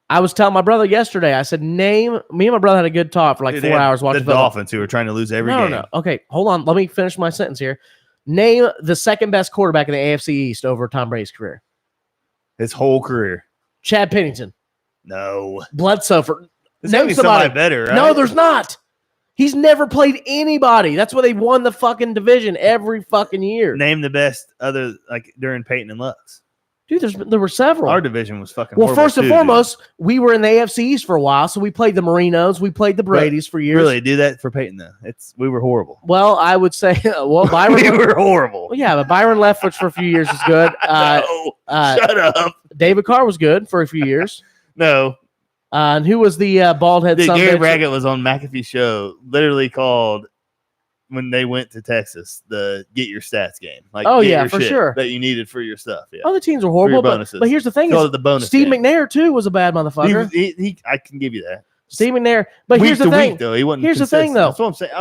I was telling my brother yesterday. I said, me and my brother had a good talk for like Dude, 4 hours watching the Dolphins, who are trying to lose every game. No. Okay, hold on. Let me finish my sentence here. Name the second best quarterback in the AFC East over Tom Brady's career. His whole career. Chad Pennington. No. Bledsoe. There's gotta be somebody better, right? No, there's not. He's never played anybody. That's why they won the fucking division every fucking year. Name the best other, like, during Peyton and Lux. Dude, there were several. Our division was fucking well. horrible First and too, foremost, we were in the AFC East for a while, so we played the Marinos, we played the Bradys for years. Really, do that for Peyton though. We were horrible. Well, I would say, Byron. We were horrible. Well, yeah, but Byron Leftwich for a few years was good. No, shut up. David Carr was good for a few years. No. And who was the bald head? Dude, Gary Braggett was on McAfee's show. Literally called when they went to Texas the get your stats game. Like, oh get yeah, your for shit sure. that you needed for your stuff. Yeah. Other teams were horrible, but here's the thing: is the bonus Steve game. McNair too was a bad motherfucker. I can give you that. Steve McNair, but here's the thing. Though he wasn't. Here's the thing, though. That's what I'm saying.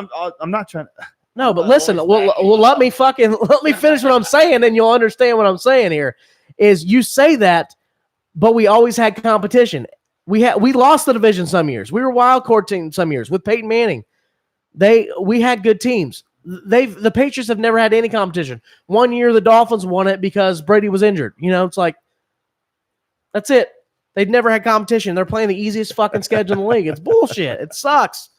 I'm not trying to. No, but listen. Well, let me finish what I'm saying, and you'll understand what I'm saying here. Is you say that, but we always had competition. We lost the division some years. We were wild card team some years with Peyton Manning. We had good teams. The Patriots have never had any competition. One year the Dolphins won it because Brady was injured. You know, it's like that's it. They've never had competition. They're playing the easiest fucking schedule in the league. It's bullshit. It sucks.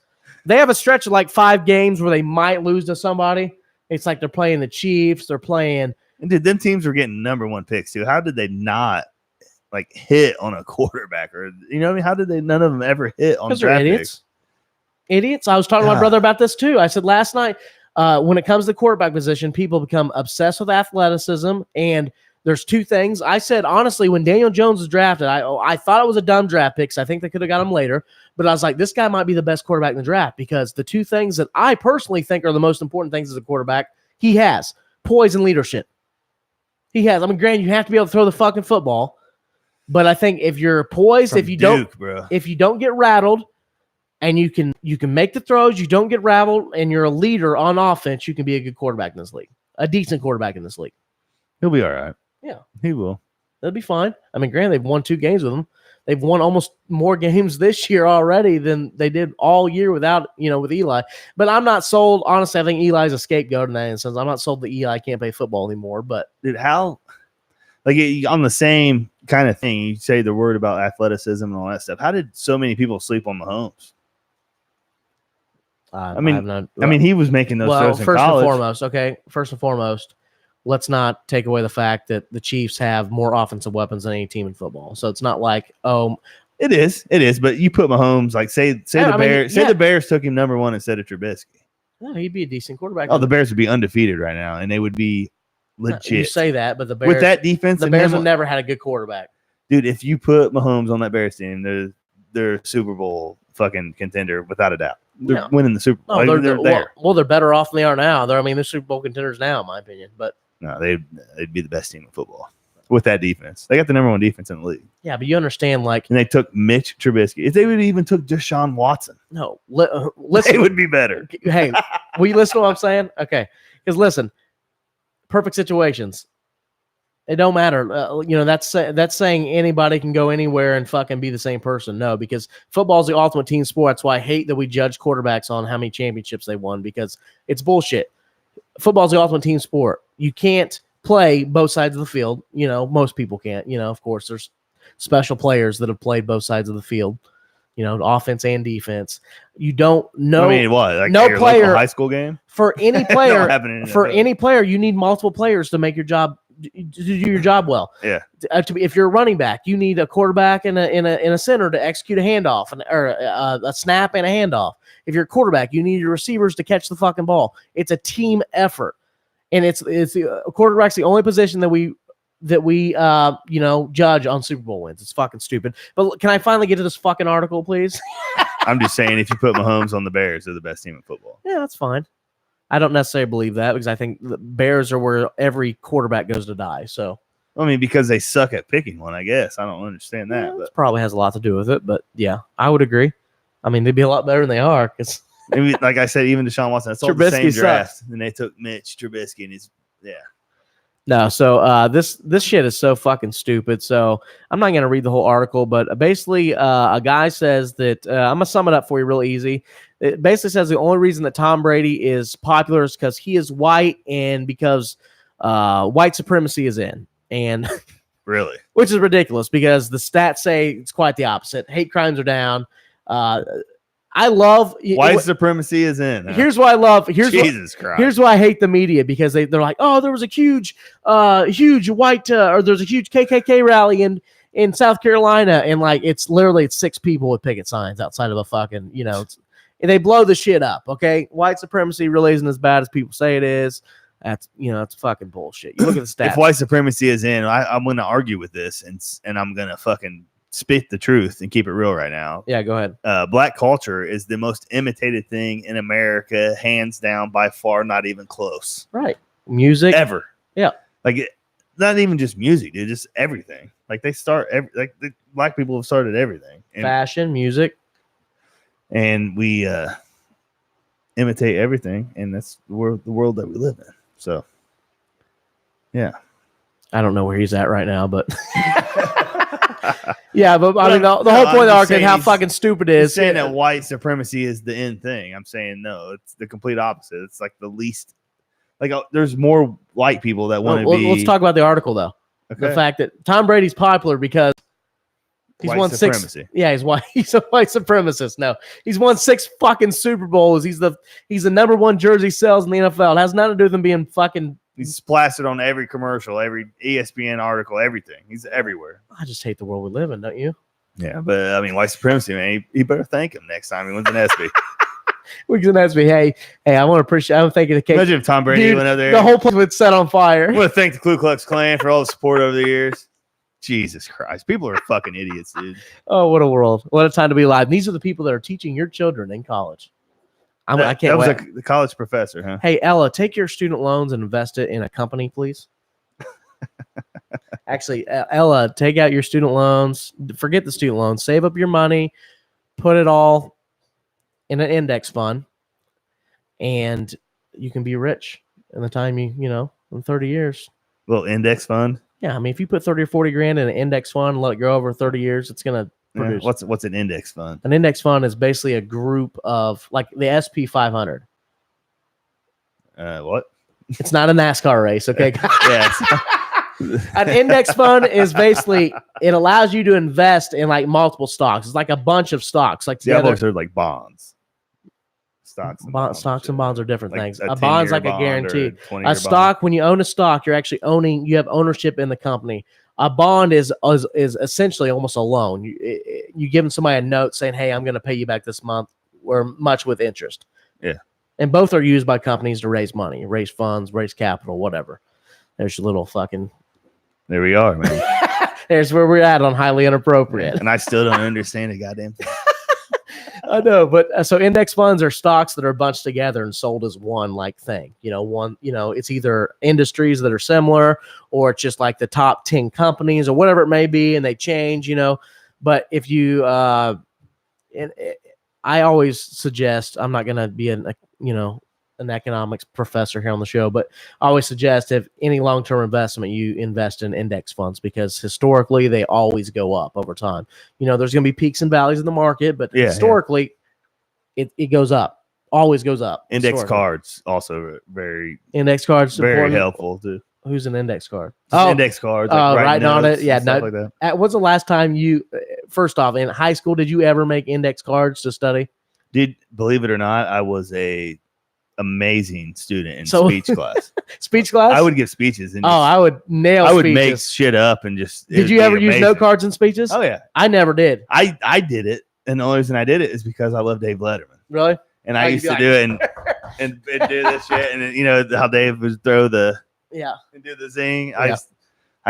They have a stretch of like 5 games where they might lose to somebody. It's like they're playing the Chiefs. They're playing. And dude, them teams were getting number 1 picks too. How did they not like hit on a quarterback? Or you know what I mean? How did none of them ever hit on draft they're idiots. picks? Idiots. I was talking to my brother about this too. I said last night, when it comes to the quarterback position, people become obsessed with athleticism. And there's 2 things. I said, honestly, when Daniel Jones was drafted, I thought it was a dumb draft pick. I think they could have got him later. But I was like, this guy might be the best quarterback in the draft because the 2 things that I personally think are the most important things as a quarterback, he has poise and leadership. He has. I mean, granted, you have to be able to throw the fucking football. But I think if you're poised, if you don't get rattled, and you can make the throws, you don't get rattled, and you're a leader on offense, you can be a good quarterback in this league, a decent quarterback in this league. He'll be all right. Yeah, he will. That'll be fine. I mean, granted, they've won 2 games with him. They've won almost more games this year already than they did all year with Eli. But I'm not sold. Honestly, I think Eli's a scapegoat in that instance. I'm not sold that Eli can't play football anymore. But dude, how? Like on the same kind of thing, you say the word about athleticism and all that stuff. How did so many people sleep on Mahomes? I mean, he was making those throws in college. First and foremost, let's not take away the fact that the Chiefs have more offensive weapons than any team in football. So it's not like, it is. But you put Mahomes, like say the Bears took him number 1 instead of Trubisky. No, he'd be a decent quarterback. Oh, the Bears would be undefeated right now, and they would be legit. You say that, but the Bears with that defense, the Bears have never had a good quarterback. Dude, if you put Mahomes on that Bears team, they're Super Bowl fucking contender without a doubt. They're winning the Super Bowl. They're there. Well, they're better off than they are now. They're Super Bowl contenders now, in my opinion. But no, they'd be the best team in football with that defense. They got the number 1 defense in the league. Yeah, but you understand, and they took Mitch Trubisky. If they would even took Deshaun Watson, no, listen, they would be better. Hey, will you listen to what I'm saying? Okay, because listen, perfect situations. It don't matter. That's saying anybody can go anywhere and fucking be the same person. No, because football is the ultimate team sport. That's why I hate that we judge quarterbacks on how many championships they won, because it's bullshit. Football is the ultimate team sport. You can't play both sides of the field. Most people can't. Of course, there's special players that have played both sides of the field. Offense and defense. You don't know. I mean, what? Like no your player local high school game for any player. For any player, you need multiple players to make your job to do your job well. Yeah. If you're a running back, you need a quarterback and a center to execute a handoff or a snap and a handoff. If you're a quarterback, you need your receivers to catch the fucking ball. It's a team effort, and it's quarterback's the only position that we judge on Super Bowl wins. It's fucking stupid. But can I finally get to this fucking article, please? I'm just saying, if you put Mahomes on the Bears, they're the best team in football. Yeah, that's fine. I don't necessarily believe that, because I think the Bears are where every quarterback goes to die. So, I mean, because they suck at picking one, I guess. I don't understand that. But probably has a lot to do with it. But yeah, I would agree. I mean, they'd be a lot better than they are, because maybe, like I said, even Deshaun Watson, that's all the same draft. And they took Mitch Trubisky, and he's No, so this shit is so fucking stupid. So I'm not going to read the whole article, but basically a guy says that I'm going to sum it up for you real easy. It basically says the only reason that Tom Brady is popular is because he is white and because white supremacy is in. And really, which is ridiculous, because the stats say it's quite the opposite. Hate crimes are down. I love white supremacy is in. Huh? Here's what I love. Jesus Christ. Here's why I hate the media, because they're like, oh, there was a huge white or there's a huge KKK rally in South Carolina, and like it's 6 people with picket signs outside of a fucking and they blow the shit up. Okay, white supremacy really isn't as bad as people say it is. That's it's fucking bullshit. You look at the stats. If white supremacy is in, I'm going to argue with this, and I'm going to fucking spit the truth and keep it real right now. Yeah, go ahead. Black culture is the most imitated thing in America, hands down, by far, not even close. Right. Music. Ever. Yeah. Not even just music, dude, just everything. Like the black people have started everything. Fashion, music. And we imitate everything, and that's the world that we live in. So, yeah. I don't know where he's at right now, but yeah, but I mean, the whole point of the article is how fucking stupid it is. Saying that white supremacy is the end thing. I'm saying no, it's the complete opposite. It's like the least. Like there's more white people that want to be. Let's talk about the article though. Okay. The fact that Tom Brady's popular because he's won supremacy. 6. Yeah, he's white. He's a white supremacist. No, he's won 6 fucking Super Bowls. He's the number 1 jersey sales in the NFL. It has nothing to do with him being fucking. He's plastered on every commercial, every ESPN article, everything. He's everywhere. I just hate the world we live in, don't you? Yeah, but I mean, white supremacy, man. You better thank him next time he wins an ESPY. We can ask me, hey, I want to appreciate. I'm thanking the case. Imagine if Tom Brady went up there. The whole place would set on fire. I want to thank the Ku Klux Klan for all the support over the years. Jesus Christ, people are fucking idiots, dude. Oh, what a world! What a time to be alive. These are the people that are teaching your children in college. I can't. That was the college professor, huh? Hey, Ella, take your student loans and invest it in a company, please. Actually, Ella, take out your student loans. Forget the student loans. Save up your money. Put it all in an index fund, and you can be rich in the time in 30 years. Little index fund. Yeah, I mean, if you put 30 or 40 grand in an index fund and let it grow over 30 years, it's gonna produce. What's an index fund? An index fund is basically a group of like the SP 500. What? It's not a NASCAR race, okay? Yes. An index fund is basically it allows you to invest in like multiple stocks. It's like a bunch of stocks, like together. They're like bonds. Stocks and bonds are different like things. A bond's like a guarantee. A stock, when you own a stock, you're actually you have ownership in the company. A bond is essentially almost a loan. You giving somebody a note saying, "Hey, I'm going to pay you back this month," or much with interest. Yeah. And both are used by companies to raise money, raise funds, raise capital, whatever. There's your little fucking. There we are, man. There's where we're at on highly inappropriate. And I still don't understand a goddamn thing. I know, but so index funds are stocks that are bunched together and sold as one like thing. It's either industries that are similar or it's just like the top 10 companies or whatever it may be, and they change, But if you, I always suggest, I'm not going to be an economics professor here on the show, but I always suggest if any long-term investment, you invest in index funds because historically they always go up over time. You know, there's going to be peaks and valleys in the market, but historically it goes up, always goes up. Index cards also very helpful too. Who's an index card? Index cards. Like writing on it. Yeah. Stuff like that. When's the last time first off, in high school, did you ever make index cards to study? Dude, believe it or not, I was a amazing student in speech class. Speech class? I would give speeches. And I would nail I would speeches. make shit up and just. Did you ever use note cards in speeches? Oh, yeah. I never did. I did it. And the only reason I did it is because I love Dave Letterman. Really? And I used to do it and do this shit. And then, you know, how Dave would throw the. Yeah. And do the zing. I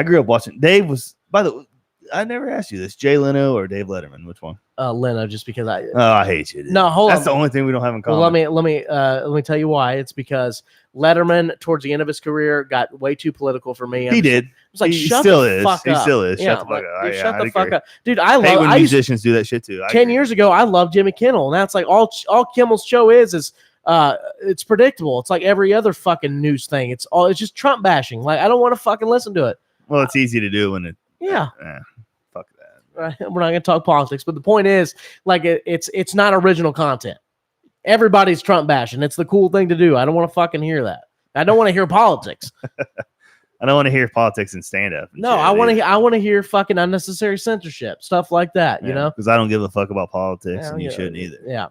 grew up watching. Dave was, by the way, I never asked you this. Jay Leno or Dave Letterman? Which one? Leno, just because I hate you. Dude. No, hold on. That's the only thing we don't have in common. Well, let me tell you why. It's because Letterman, towards the end of his career, got way too political for me. He did. It was like, he shut still the is. fuck He up. still is. Yeah, shut the fuck up. Dude, Yeah, shut the I fuck agree. up, dude. I hate love when musicians do that shit too. 10 years ago, I loved Jimmy Kimmel, and that's like all Kimmel's show is it's predictable. It's like every other fucking news thing. It's just Trump bashing. Like I don't want to fucking listen to it. Well, it's easy to do when it. Fuck that. Right. We're not gonna talk politics, but the point is, like, it's not original content. Everybody's Trump bashing. It's the cool thing to do. I don't want to fucking hear that. I don't want to hear politics. I don't want to hear politics and stand up. No, I want to hear fucking unnecessary censorship, stuff like that. You know, because I don't give a fuck about politics, and you shouldn't either. Yeah,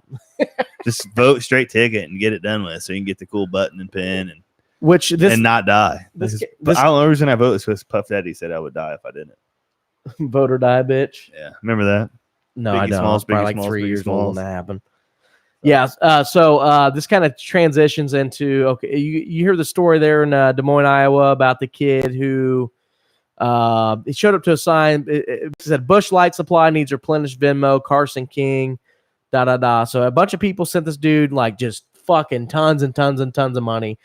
just vote straight ticket and get it done with, so you can get the cool button and pen and and not die. The only reason I vote is because Puff Daddy said I would die if I didn't. Vote or die, bitch. Yeah, remember that? No, Biggie I don't. Smalls, probably Biggie like Smalls, 3 Biggie years Smalls. old when that happened. Yeah. So this kind of transitions into you hear the story there in Des Moines, Iowa, about the kid who he showed up to a sign. It said Busch Light Supply needs replenished Venmo. Carson King, So a bunch of people sent this dude like just fucking tons and tons and tons of money.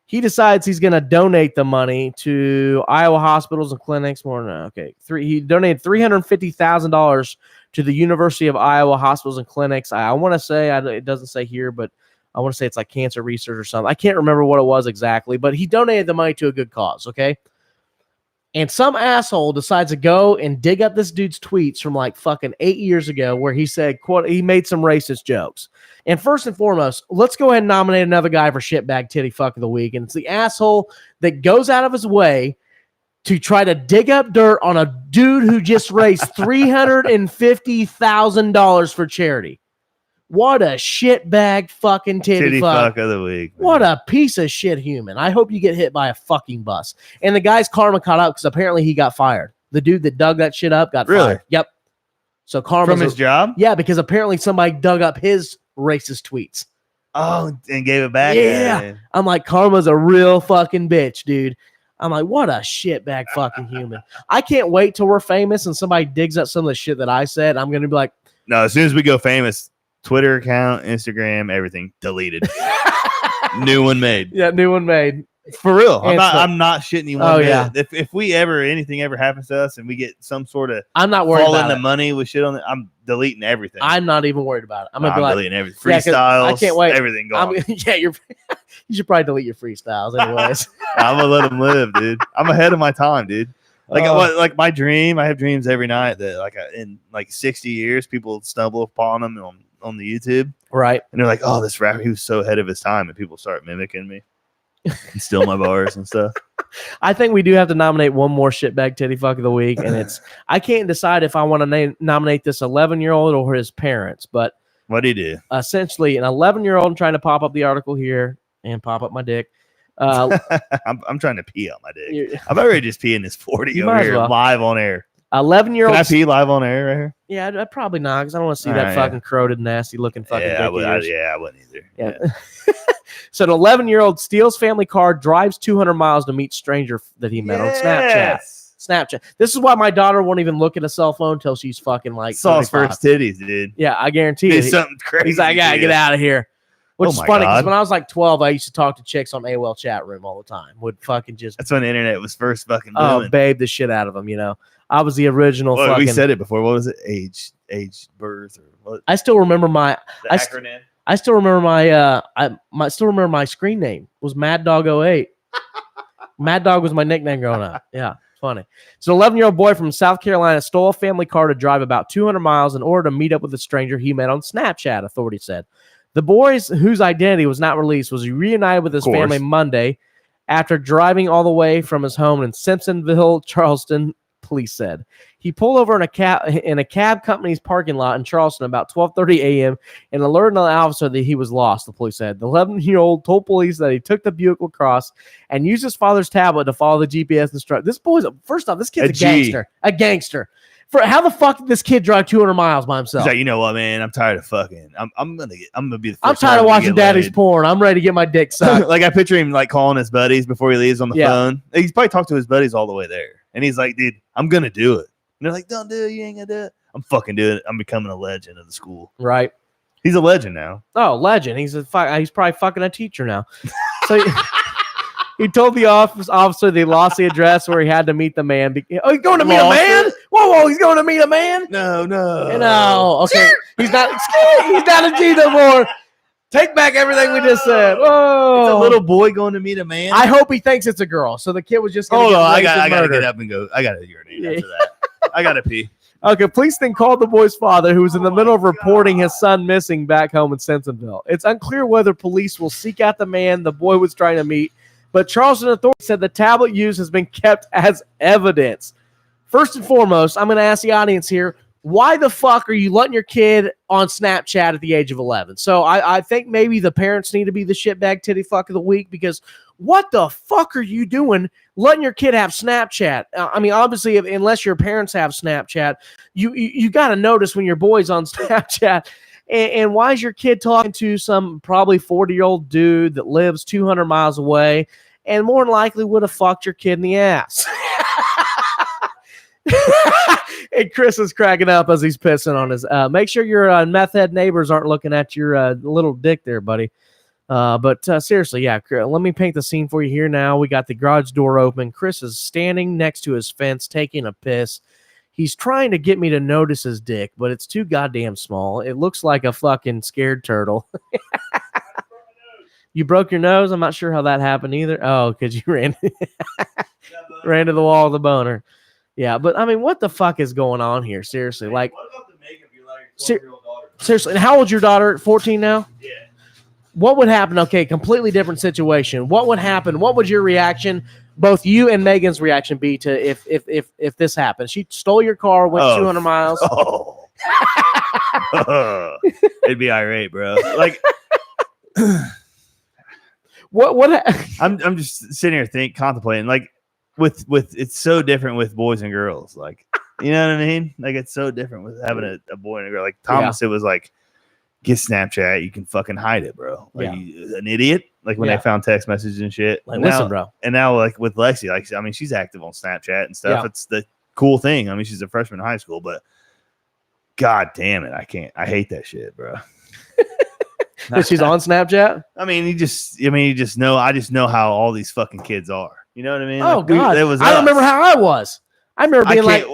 He decides he's going to donate the money to Iowa hospitals and clinics. He donated $350,000 to the University of Iowa hospitals and clinics. I want to say, it doesn't say here, but I want to say it's like cancer research or something. I can't remember what it was exactly, but he donated the money to a good cause, okay? And some asshole decides to go and dig up this dude's tweets from like fucking 8 years ago where he said, quote, he made some racist jokes. And first and foremost, let's go ahead and nominate another guy for shitbag titty fuck of the week. And it's the asshole that goes out of his way to try to dig up dirt on a dude who just raised $350,000 for charity. What a shitbag fucking titty fuck of the week. Man. What a piece of shit human. I hope you get hit by a fucking bus. And the guy's karma caught up because apparently he got fired. The dude that dug that shit up got fired. Yep. So karma from his job? Yeah, because apparently somebody dug up his racist tweets. Oh, and gave it back? Yeah. I'm like, karma's a real fucking bitch, dude. I'm like, what a shitbag fucking human. I can't wait till we're famous and somebody digs up some of the shit that I said. I'm going to be like, no, as soon as we go famous, Twitter account, Instagram, everything deleted. New one made. Yeah, new one made. For real. I'm not shitting you one bit. Yeah. If we anything ever happens to us and we get some sort of I'm not worried about the money with shit on it, I'm deleting everything. I'm not even worried about it. I'm I'm like, deleting everything. Freestyles. I can't wait. Everything gone. You should probably delete your freestyles anyways. I'm gonna let them live, dude. I'm ahead of my time, dude. Like my dream, I have dreams every night that in 60 years people stumble upon them on the YouTube. Right. And they're like, oh, this rapper, he was so ahead of his time, and people start mimicking me and steal my bars and stuff. I think we do have to nominate one more shitbag titty fuck of the week, and I can't decide if I want to nominate this 11-year-old or his parents, but what do you do? Essentially, an 11-year-old, I'm trying to pop up the article here and pop up my dick. I'm trying to pee on my dick. I'm already just peeing this 40 over here live on air. 11-year-old. Can I pee live on air right here? Yeah, I'd probably not because I don't want to see that fucking corroded, nasty looking fucking dick. I wouldn't either. Yeah. So an 11-year-old steals family car, drives 200 miles to meet stranger that he met on Snapchat. This is why my daughter won't even look at a cell phone until she's fucking like saw his first titties, dude. Yeah, I guarantee it. Something crazy. He's like, I gotta get out of here. Which is funny because when I was like 12, I used to talk to chicks on AOL chat room all the time. Would fucking just. That's when the internet was first fucking booming. Babe the shit out of them, you know. I was the original. We said it before. What was it? Age, birth, or what? I still remember the acronym. I still remember my still remember my screen name was Mad Dog 08. Mad Dog was my nickname growing up. Yeah, funny. So, an 11-year-old boy from South Carolina stole a family car to drive about 200 miles in order to meet up with a stranger he met on Snapchat, authorities said. The boy, whose identity was not released, was reunited with his family Monday after driving all the way from his home in Simpsonville, Charleston, police said. He pulled over in a cab company's parking lot in Charleston about 12:30 a.m. and alerted the officer that he was lost, the police said. The 11-year-old told police that he took the Buick LaCrosse and used his father's tablet to follow the GPS instructions. This boy's, first off, this kid's a gangster. A gangster. How the fuck did this kid drive 200 miles by himself? He's like, you know what, man? I'm tired of fucking. I'm gonna be the first. I'm tired of watching daddy's porn. I'm ready to get my dick sucked. Like, I picture him like calling his buddies before he leaves on the phone. He's probably talked to his buddies all the way there. And he's like, dude, I'm going to do it. And they're like, don't do it. You ain't going to do it. I'm fucking doing it. I'm becoming a legend of the school. Right. He's a legend now. Oh, legend. He's probably fucking a teacher now. So he told the officer they lost the address where he had to meet the man. Oh, he's going to meet a man? Whoa, he's going to meet a man? No. Okay. He's not a G no more. Take back everything we just said. Whoa. It's a little boy going to meet a man. I hope he thinks it's a girl. So the kid was just going to I got to get up and go. I got to urinate after that. I got to pee. Okay, police then called the boy's father, who was in the middle of reporting his son missing back home in Simpsonville. It's unclear whether police will seek out the man the boy was trying to meet, but Charleston authorities said the tablet used has been kept as evidence. First and foremost, I'm going to ask the audience here, why the fuck are you letting your kid on Snapchat at the age of 11? So I think maybe the parents need to be the shitbag titty fuck of the week, because what the fuck are you doing letting your kid have Snapchat? I mean, obviously, unless your parents have Snapchat, you got to notice when your boy's on Snapchat. And why is your kid talking to some probably 40-year-old dude that lives 200 miles away and more than likely would have fucked your kid in the ass? And Chris is cracking up as he's pissing on his. Make sure your meth head neighbors aren't looking at your little dick there, buddy. But seriously, yeah, let me paint the scene for you here now. We got the garage door open. Chris is standing next to his fence taking a piss. He's trying to get me to notice his dick, but it's too goddamn small. It looks like a fucking scared turtle. You broke your nose? I'm not sure how that happened either. Oh, because you ran to the wall of the boner. Yeah, but I mean, what the fuck is going on here? Seriously, like, what about the makeup you like your 12-year-old daughter? Seriously, and how old's your daughter? 14 now? Yeah. What would happen? Okay, completely different situation. What would happen? What would your reaction, both you and Megan's reaction, be to if this happened? She stole your car, went 200 miles. Oh. It'd be irate, bro. Like, what? I'm just sitting here contemplating, like, with it's so different with boys and girls, like, you know what I mean? Like, it's so different with having a boy and a girl. Like Thomas, It was like, get Snapchat, you can fucking hide it, bro. Like, you an idiot. Like when they found text messages and shit. Like, listen, bro. And now, like with Lexi, like, I mean, she's active on Snapchat and stuff. Yeah. It's the cool thing. I mean, she's a freshman in high school, but god damn it, I hate that shit, bro. She's on Snapchat. I just know. I just know how all these fucking kids are. You know what I mean? Oh, like, God. I remember how I was. I remember being like,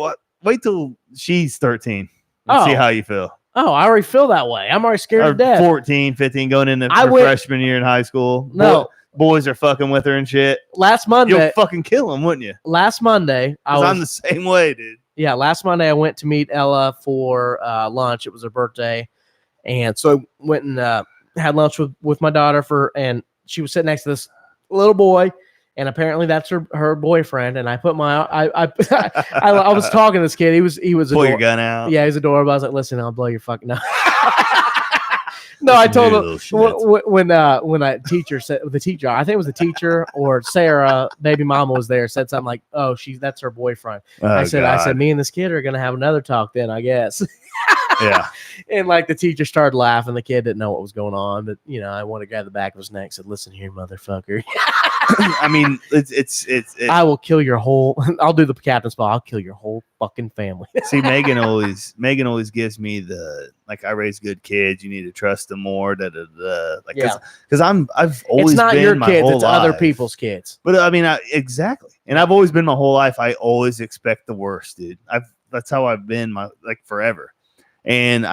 wait till she's 13 and see how you feel. Oh, I already feel that way. I'm already scared to death. 14, 15, going into her freshman year in high school. No. Boys are fucking with her and shit. Last Monday. You'll fucking kill them, wouldn't you? Last Monday. I'm the same way, dude. Yeah, last Monday I went to meet Ella for lunch. It was her birthday. And so I went and had lunch with my daughter and she was sitting next to this little boy. And apparently that's her boyfriend. And I put I was talking to this kid. He was pull your gun out. Yeah, he's adorable. I was like, listen, I'll blow your fucking nose. No, I told him when a teacher said the teacher, I think it was the teacher or Sarah, baby mama was there, said something like, "Oh, that's her boyfriend." Oh, I said, me and this kid are gonna have another talk then, I guess. Yeah. And like the teacher started laughing. The kid didn't know what was going on, but I wanted to grab the back of his neck. Said, "Listen here, motherfucker." I mean, it's I will kill your whole. I'll do the captain's ball. I'll kill your whole fucking family. See, Megan always gives me the, like, I raise good kids. You need to trust them more. Like, because I've always it's not been your my kids. whole It's life. other people's kids. But I mean, exactly. And I've always been my whole life. I always expect the worst, dude. That's how I've been forever. And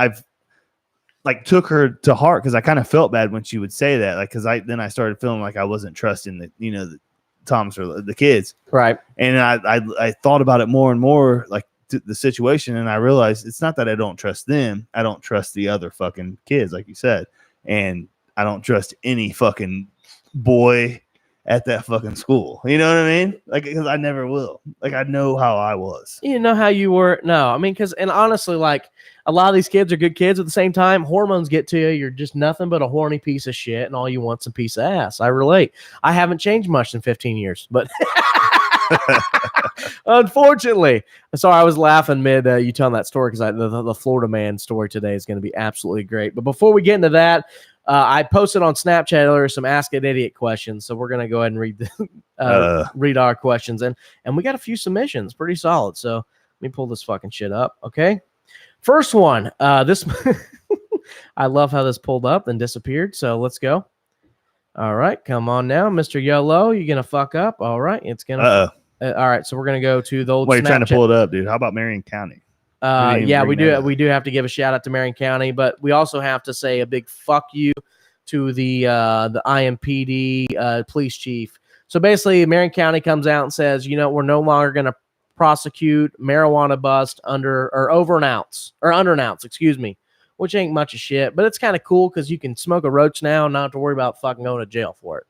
like took her to heart because I kind of felt bad when she would say that. Like, because I started feeling like I wasn't trusting the Tom's or the kids. Right. And I thought about it more and more, like the situation, and I realized it's not that I don't trust them. I don't trust the other fucking kids, like you said, and I don't trust any fucking boy at that fucking school. You know what I mean? Like, because I never will. Like, I know how I was. You know how you were? No, I mean, and honestly, like, a lot of these kids are good kids. At the same time, hormones get to you. You're just nothing but a horny piece of shit, and all you want's a piece of ass. I relate. I haven't changed much in 15 years, but unfortunately. Sorry, I was laughing mid you telling that story because the Florida man story today is going to be absolutely great. But before we get into that, I posted on Snapchat earlier some Ask an Idiot questions, so we're going to go ahead and read our questions, and we got a few submissions, pretty solid. So let me pull this fucking shit up, okay? First one, this I love how this pulled up and disappeared. So let's go. All right, come on now, Mr. YOLO, you're gonna fuck up. All right, it's gonna. All right, so we're gonna go to the old. Wait, you're trying to Snapchat. pull it up, dude. How about Marion County? Yeah, we do. We do have to give a shout out to Marion County, but we also have to say a big fuck you to the IMPD police chief. So basically, Marion County comes out and says, we're no longer going to prosecute marijuana bust under an ounce, excuse me, which ain't much of shit, but it's kind of cool because you can smoke a roach now and not have to worry about fucking going to jail for it.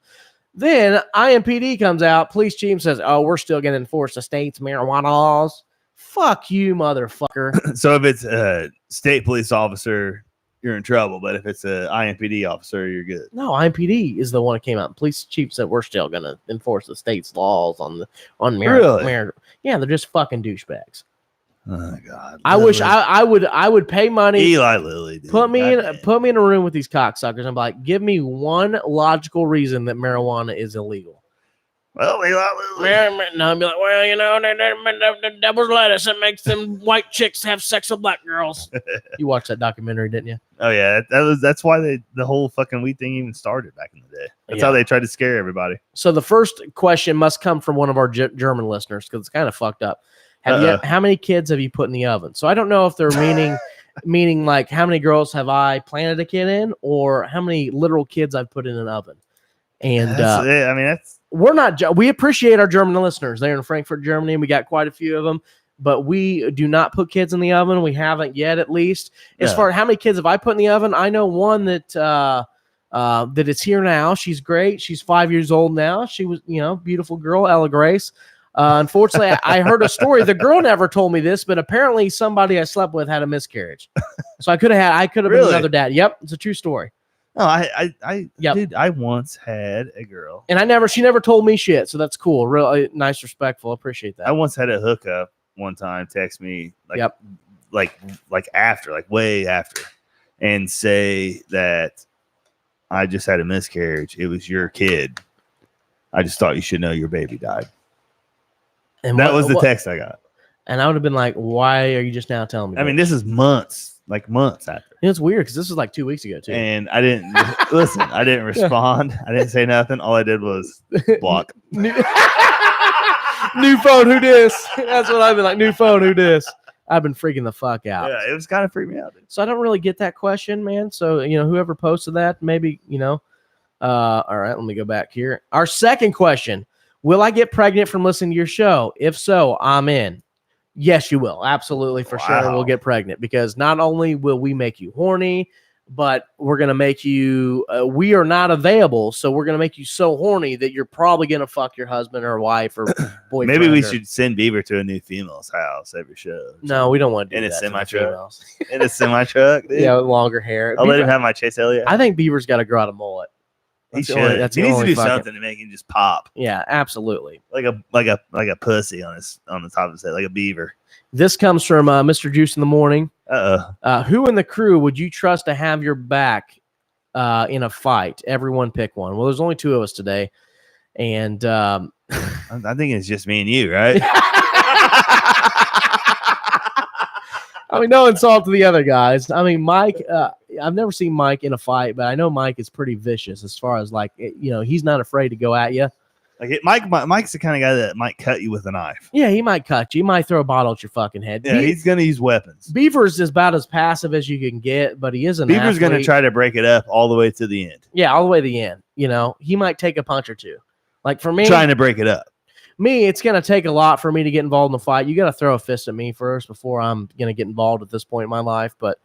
Then IMPD comes out, police chief says, "Oh, we're still going to enforce the state's marijuana laws." Fuck you, motherfucker. So if it's a state police officer, you're in trouble. But if it's a IMPD officer, you're good. No, IMPD is the one that came out. Police chief said we're still going to enforce the state's laws on marijuana. Really? Yeah, they're just fucking douchebags. Oh God! I wish I would pay money. Eli Lilly, dude. Put me in a room with these cocksuckers and be like, give me one logical reason that marijuana is illegal. Well, Eli Lilly. No, I'd be like, well, the devil's lettuce that makes them white chicks have sex with black girls. You watched that documentary, didn't you? Oh yeah, that's why the whole fucking weed thing even started back in the day. That's how they tried to scare everybody. So the first question must come from one of our German listeners because it's kind of fucked up. How many kids have you put in the oven? So I don't know if they're meaning like how many girls have I planted a kid in, or how many literal kids I've put in an oven. And we appreciate our German listeners. They're in Frankfurt, Germany, and we got quite a few of them. But we do not put kids in the oven. We haven't yet, at least. As far as how many kids have I put in the oven, I know one that that is here now. She's great. She's 5 years old now. She was, beautiful girl, Ella Grace. Unfortunately, I heard a story. The girl never told me this, but apparently somebody I slept with had a miscarriage. So I could have been another dad. Yep, it's a true story. No, dude, I once had a girl, and she never told me shit. So that's cool. Really nice, respectful. Appreciate that. I once had a hookup one time text me like way after, and say that I just had a miscarriage. It was your kid. I just thought you should know your baby died. And that was the text I got. And I would have been like, why are you just now telling me? I mean, this is months after. It's weird because this was like 2 weeks ago too. And I didn't listen. I didn't respond. I didn't say nothing. All I did was block. New phone, who dis? That's what I've been like. New phone, who dis? I've been freaking the fuck out. Yeah, it was kind of freaking me out. Dude. So I don't really get that question, man. So whoever posted that, maybe all right, let me go back here. Our second question: will I get pregnant from listening to your show? If so, I'm in. Yes, you will. Absolutely, for sure. We'll get pregnant because not only will we make you horny, but we're going to make you, we are not available. So we're going to make you so horny that you're probably going to fuck your husband or wife or boyfriend. Maybe we should send Beaver to a new female's house every show. No, we don't want to do that. In a semi-truck. In a semi-truck, dude. Yeah, with longer hair. I'll let him have my Chase Elliott. I think Beaver's got to grow out a mullet. He should. He needs to do something to make him just pop. Yeah, absolutely. Like a pussy on the top of his head, like a beaver. This comes from Mr. Juice in the Morning. Who in the crew would you trust to have your back in a fight? Everyone pick one. Well, there's only two of us today, and I think it's just me and you, right? I mean, no insult to the other guys. I mean, Mike. I've never seen Mike in a fight, but I know Mike is pretty vicious as far as he's not afraid to go at you. Like Mike's the kind of guy that might cut you with a knife. Yeah, he might cut you. He might throw a bottle at your fucking head. Yeah, he's gonna use weapons. Beaver's is about as passive as you can get, but he is an Beaver's gonna athlete. try to break it up all the way to the end. Yeah, all the way to the end. You know, he might take a punch or two. Like for me, Trying to break it up. Me, it's gonna take a lot for me to get involved in the fight. You got to throw a fist at me first before I'm gonna get involved at this point in my life. But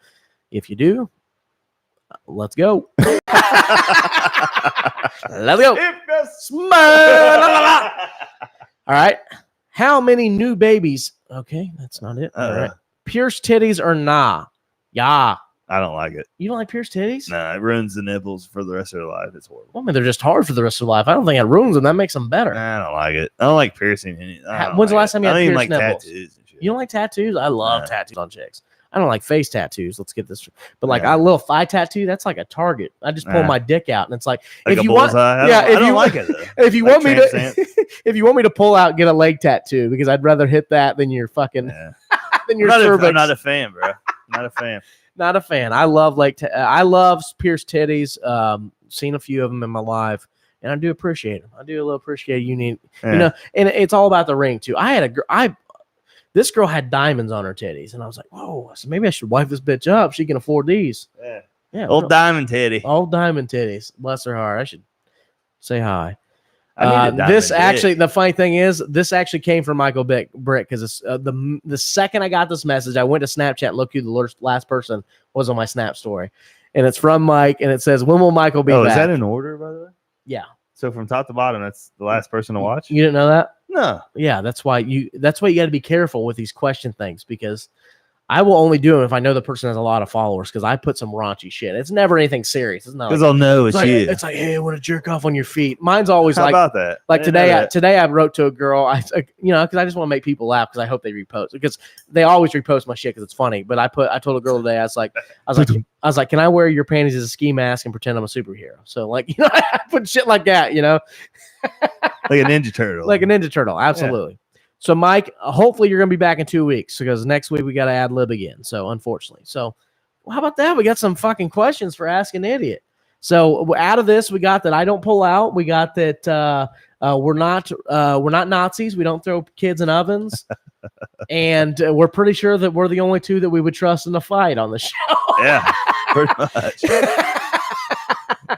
if you do, let's go. Let's go. All right. How many new babies? Okay, that's not it. All right. Pierced titties or nah? Yeah. I don't like it. You don't like pierced titties? Nah, it ruins the nipples for the rest of their life. It's horrible. Well, I mean, they're just hard for the rest of their life. I don't think it ruins them. That makes them better. Nah, I don't like it. I don't like piercing. When's the last time you had pierced like nipples? tattoos and shit. You don't like tattoos? I love tattoos on chicks. I don't like face tattoos. Let's get this. But like a little thigh tattoo, that's like a target. I just pull my dick out, and it's like if you want, I don't like it though. If you want me to, if you want me to pull out, get a leg tattoo because I'd rather hit that than your fucking than your cervix. I'm not a fan, bro. Not a fan. Not a fan. I love I love pierced titties. Seen a few of them in my life, and I do appreciate them. I do a little appreciate you know, and it's all about the ring too. I had this girl had diamonds on her titties, and I was like, whoa, so maybe I should wipe this bitch up. She can afford these. Yeah. Old diamond titty. Old diamond titties. Bless her heart. I should say hi. This actually, the funny thing is, this actually came from Michael Brick because the second I got this message, I went to Snapchat, look who the last person was on my Snap story, and it's from Mike, and it says, "When will Michael be back?" Is that in order, by the way? Yeah. So from top to bottom, that's the last person to watch. You didn't know that? No. Yeah, that's why you got to be careful with these question things because I will only do them if I know the person has a lot of followers because I put some raunchy shit. It's never anything serious. It's not because I'll know it's you. It's like, hey, I want to jerk off on your feet. Mine's always How about that? Like today I wrote to a girl. Because I just want to make people laugh because I hope they repost because they always repost my shit because it's funny. But I told a girl today I was like, can I wear your panties as a ski mask and pretend I'm a superhero? So like I put shit like that, like a Ninja Turtle, like a Ninja Turtle, absolutely. Yeah. So, Mike, hopefully you're going to be back in 2 weeks because next week we got to ad lib again. So, unfortunately. So, how about that? We got some fucking questions for Ask an Idiot. So, out of this, we got that I don't pull out. We got that we're not Nazis. We don't throw kids in ovens. And we're pretty sure that we're the only two that we would trust in a fight on the show. Yeah, pretty much.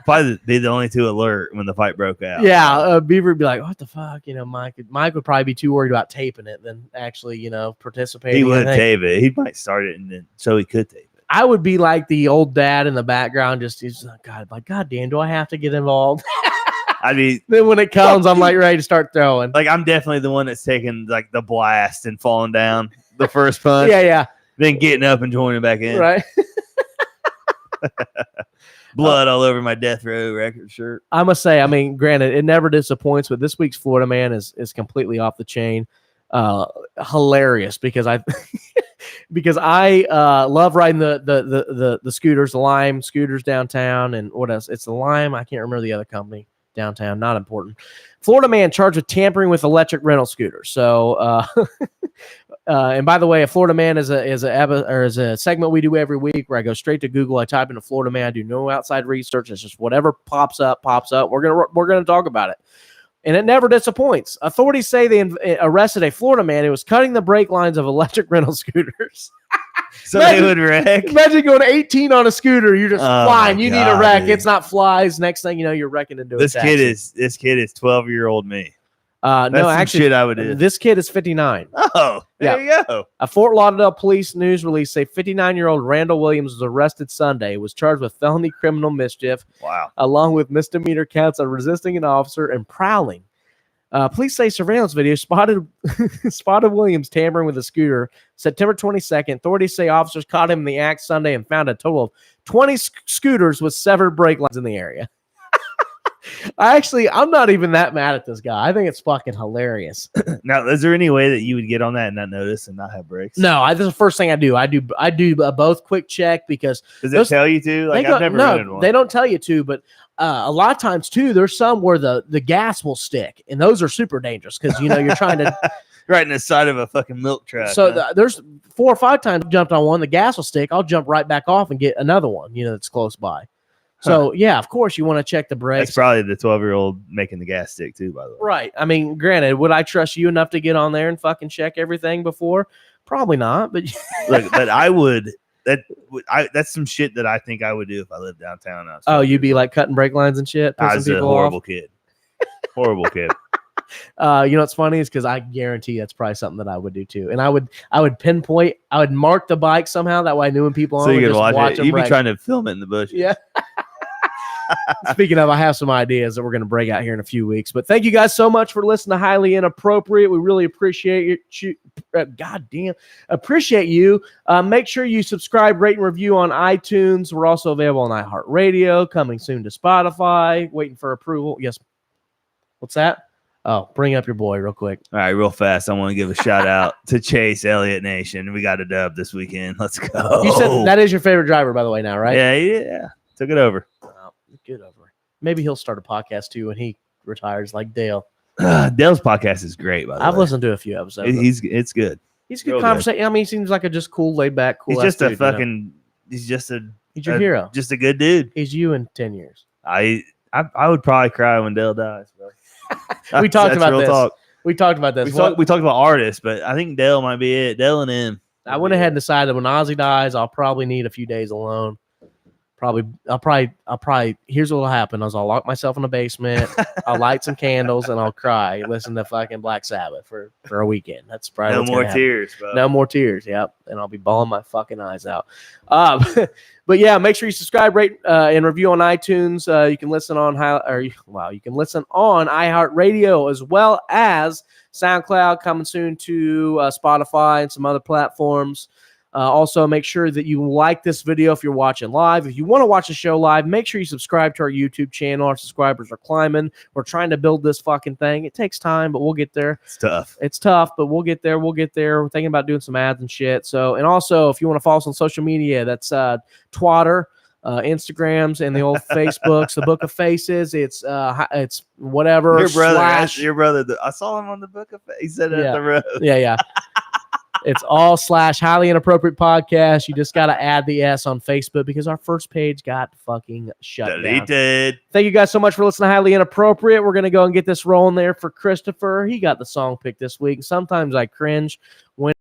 Probably be the only two alert when the fight broke out. Yeah, Beaver would be like, "What the fuck?" Mike would probably be too worried about taping it than actually, participating. He would tape it. He might start it and then so he could tape it. I would be like the old dad in the background, he's like, God damn, do I have to get involved? Then when it comes, I'm like ready to start throwing. Like I'm definitely the one that's taking like the blast and falling down the first punch. Yeah. Then getting up and joining back in. Right. Blood all over my death row record shirt. I must say, granted, it never disappoints, but this week's Florida Man is completely off the chain. Hilarious because I love riding the scooters, the Lime scooters downtown, and what else? It's the Lime. I can't remember the other company downtown. Not important. Florida Man charged with tampering with electric rental scooters. So, and by the way, a Florida Man is a segment we do every week where I go straight to Google. I type into Florida Man. I do no outside research. It's just whatever pops up. We're gonna talk about it, and it never disappoints. Authorities say they arrested a Florida man who was cutting the brake lines of electric rental scooters. So they would wreck. Imagine going 18 on a scooter. You're just flying. You need a wreck. Dude. It's not flies. Next thing you know, you're wrecking into this a taxi. This kid is 12-year-old me. No, actually, shit I would do. This kid is 59. Oh, there you go. A Fort Lauderdale police news release say 59-year-old Randall Williams was arrested Sunday. Was charged with felony criminal mischief. Wow. Along with misdemeanor counts of resisting an officer and prowling. Police say surveillance video spotted Williams tampering with a scooter September 22nd. Authorities say officers caught him in the act Sunday and found a total of 20 scooters with severed brake lines in the area. I'm not even that mad at this guy. I think it's fucking hilarious. Now, is there any way that you would get on that and not notice and not have brakes? No, this is the first thing I do. I do both quick check because does it tell you to? Like I've never rented one. They don't tell you to, but a lot of times too, there's some where the gas will stick, and those are super dangerous because you're trying to right in the side of a fucking milk truck. So there's 4 or 5 times I've jumped on one, the gas will stick. I'll jump right back off and get another one, that's close by. So yeah, of course you want to check the That's brakes. probably the 12-year-old making the gas stick too, by the way. Right. I mean, granted, would I trust you enough to get on there and fucking check everything before? Probably not. But Look, but I would. That's some shit that I think I would do if I lived downtown. Oh, you'd be like cutting brake lines and shit. I was pissing a people horrible off. kid. Horrible kid. You know what's funny is because I guarantee that's probably something that I would do too. And I would pinpoint. I would mark the bike somehow that way I knew when people So on you would could just watch it. them You'd be wreck. trying to film it in the bushes. Yeah. Speaking of, I have some ideas that we're going to break out here in a few weeks. But thank you guys so much for listening to Highly Inappropriate. We really appreciate you. Appreciate you. Make sure you subscribe, rate, and review on iTunes. We're also available on iHeartRadio, coming soon to Spotify, waiting for approval. Yes. What's that? Oh, bring up your boy real quick. All right, real fast. I want to give a shout out to Chase Elliott Nation. We got a dub this weekend. Let's go. You said that is your favorite driver, by the way, now, right? Yeah. Took it over. Oh, good over. Maybe he'll start a podcast too when he retires, like Dale. Dale's podcast is great, by the way. I've listened to a few episodes. It's good. He's a good real conversation. I mean, he seems like a just cool, laid back, cool. He's just a dude, you know? fucking. He's just a. He's your hero. Just a good dude. He's you in 10 years. I would probably cry when Dale dies, bro. We talked That's about real this. talk. We talked about this. We talked about artists, but I think Dale might be it. Dale and him. I went ahead and decided when Ozzy dies, I'll probably need a few days alone. I'll probably. Here's what'll happen: I'll lock myself in the basement. I'll light some candles and I'll cry. Listen to fucking Black Sabbath for a weekend. That's probably No what's more gonna happen. tears, bro. No more tears. Yep. And I'll be bawling my fucking eyes out. But yeah, make sure you subscribe, rate, and review on iTunes. You can listen on you can listen on iHeartRadio as well as SoundCloud, coming soon to Spotify and some other platforms. Also, make sure that you like this video if you're watching live. If you want to watch the show live, make sure you subscribe to our YouTube channel. Our subscribers are climbing. We're trying to build this fucking thing. It takes time, but we'll get there. It's tough, but we'll get there. We're thinking about doing some ads and shit. So, and also, if you want to follow us on social media, that's Twitter, Instagrams, and the old Facebooks, the Book of Faces. It's whatever. Your brother. I saw him on the Book of Faces. He said it at the road. Yeah. It's all / Highly Inappropriate Podcast. You just got to add the S on Facebook because our first page got fucking shut down. Deleted. Thank you guys so much for listening to Highly Inappropriate. We're going to go and get this rolling there for Christopher. He got the song pick this week. Sometimes I cringe when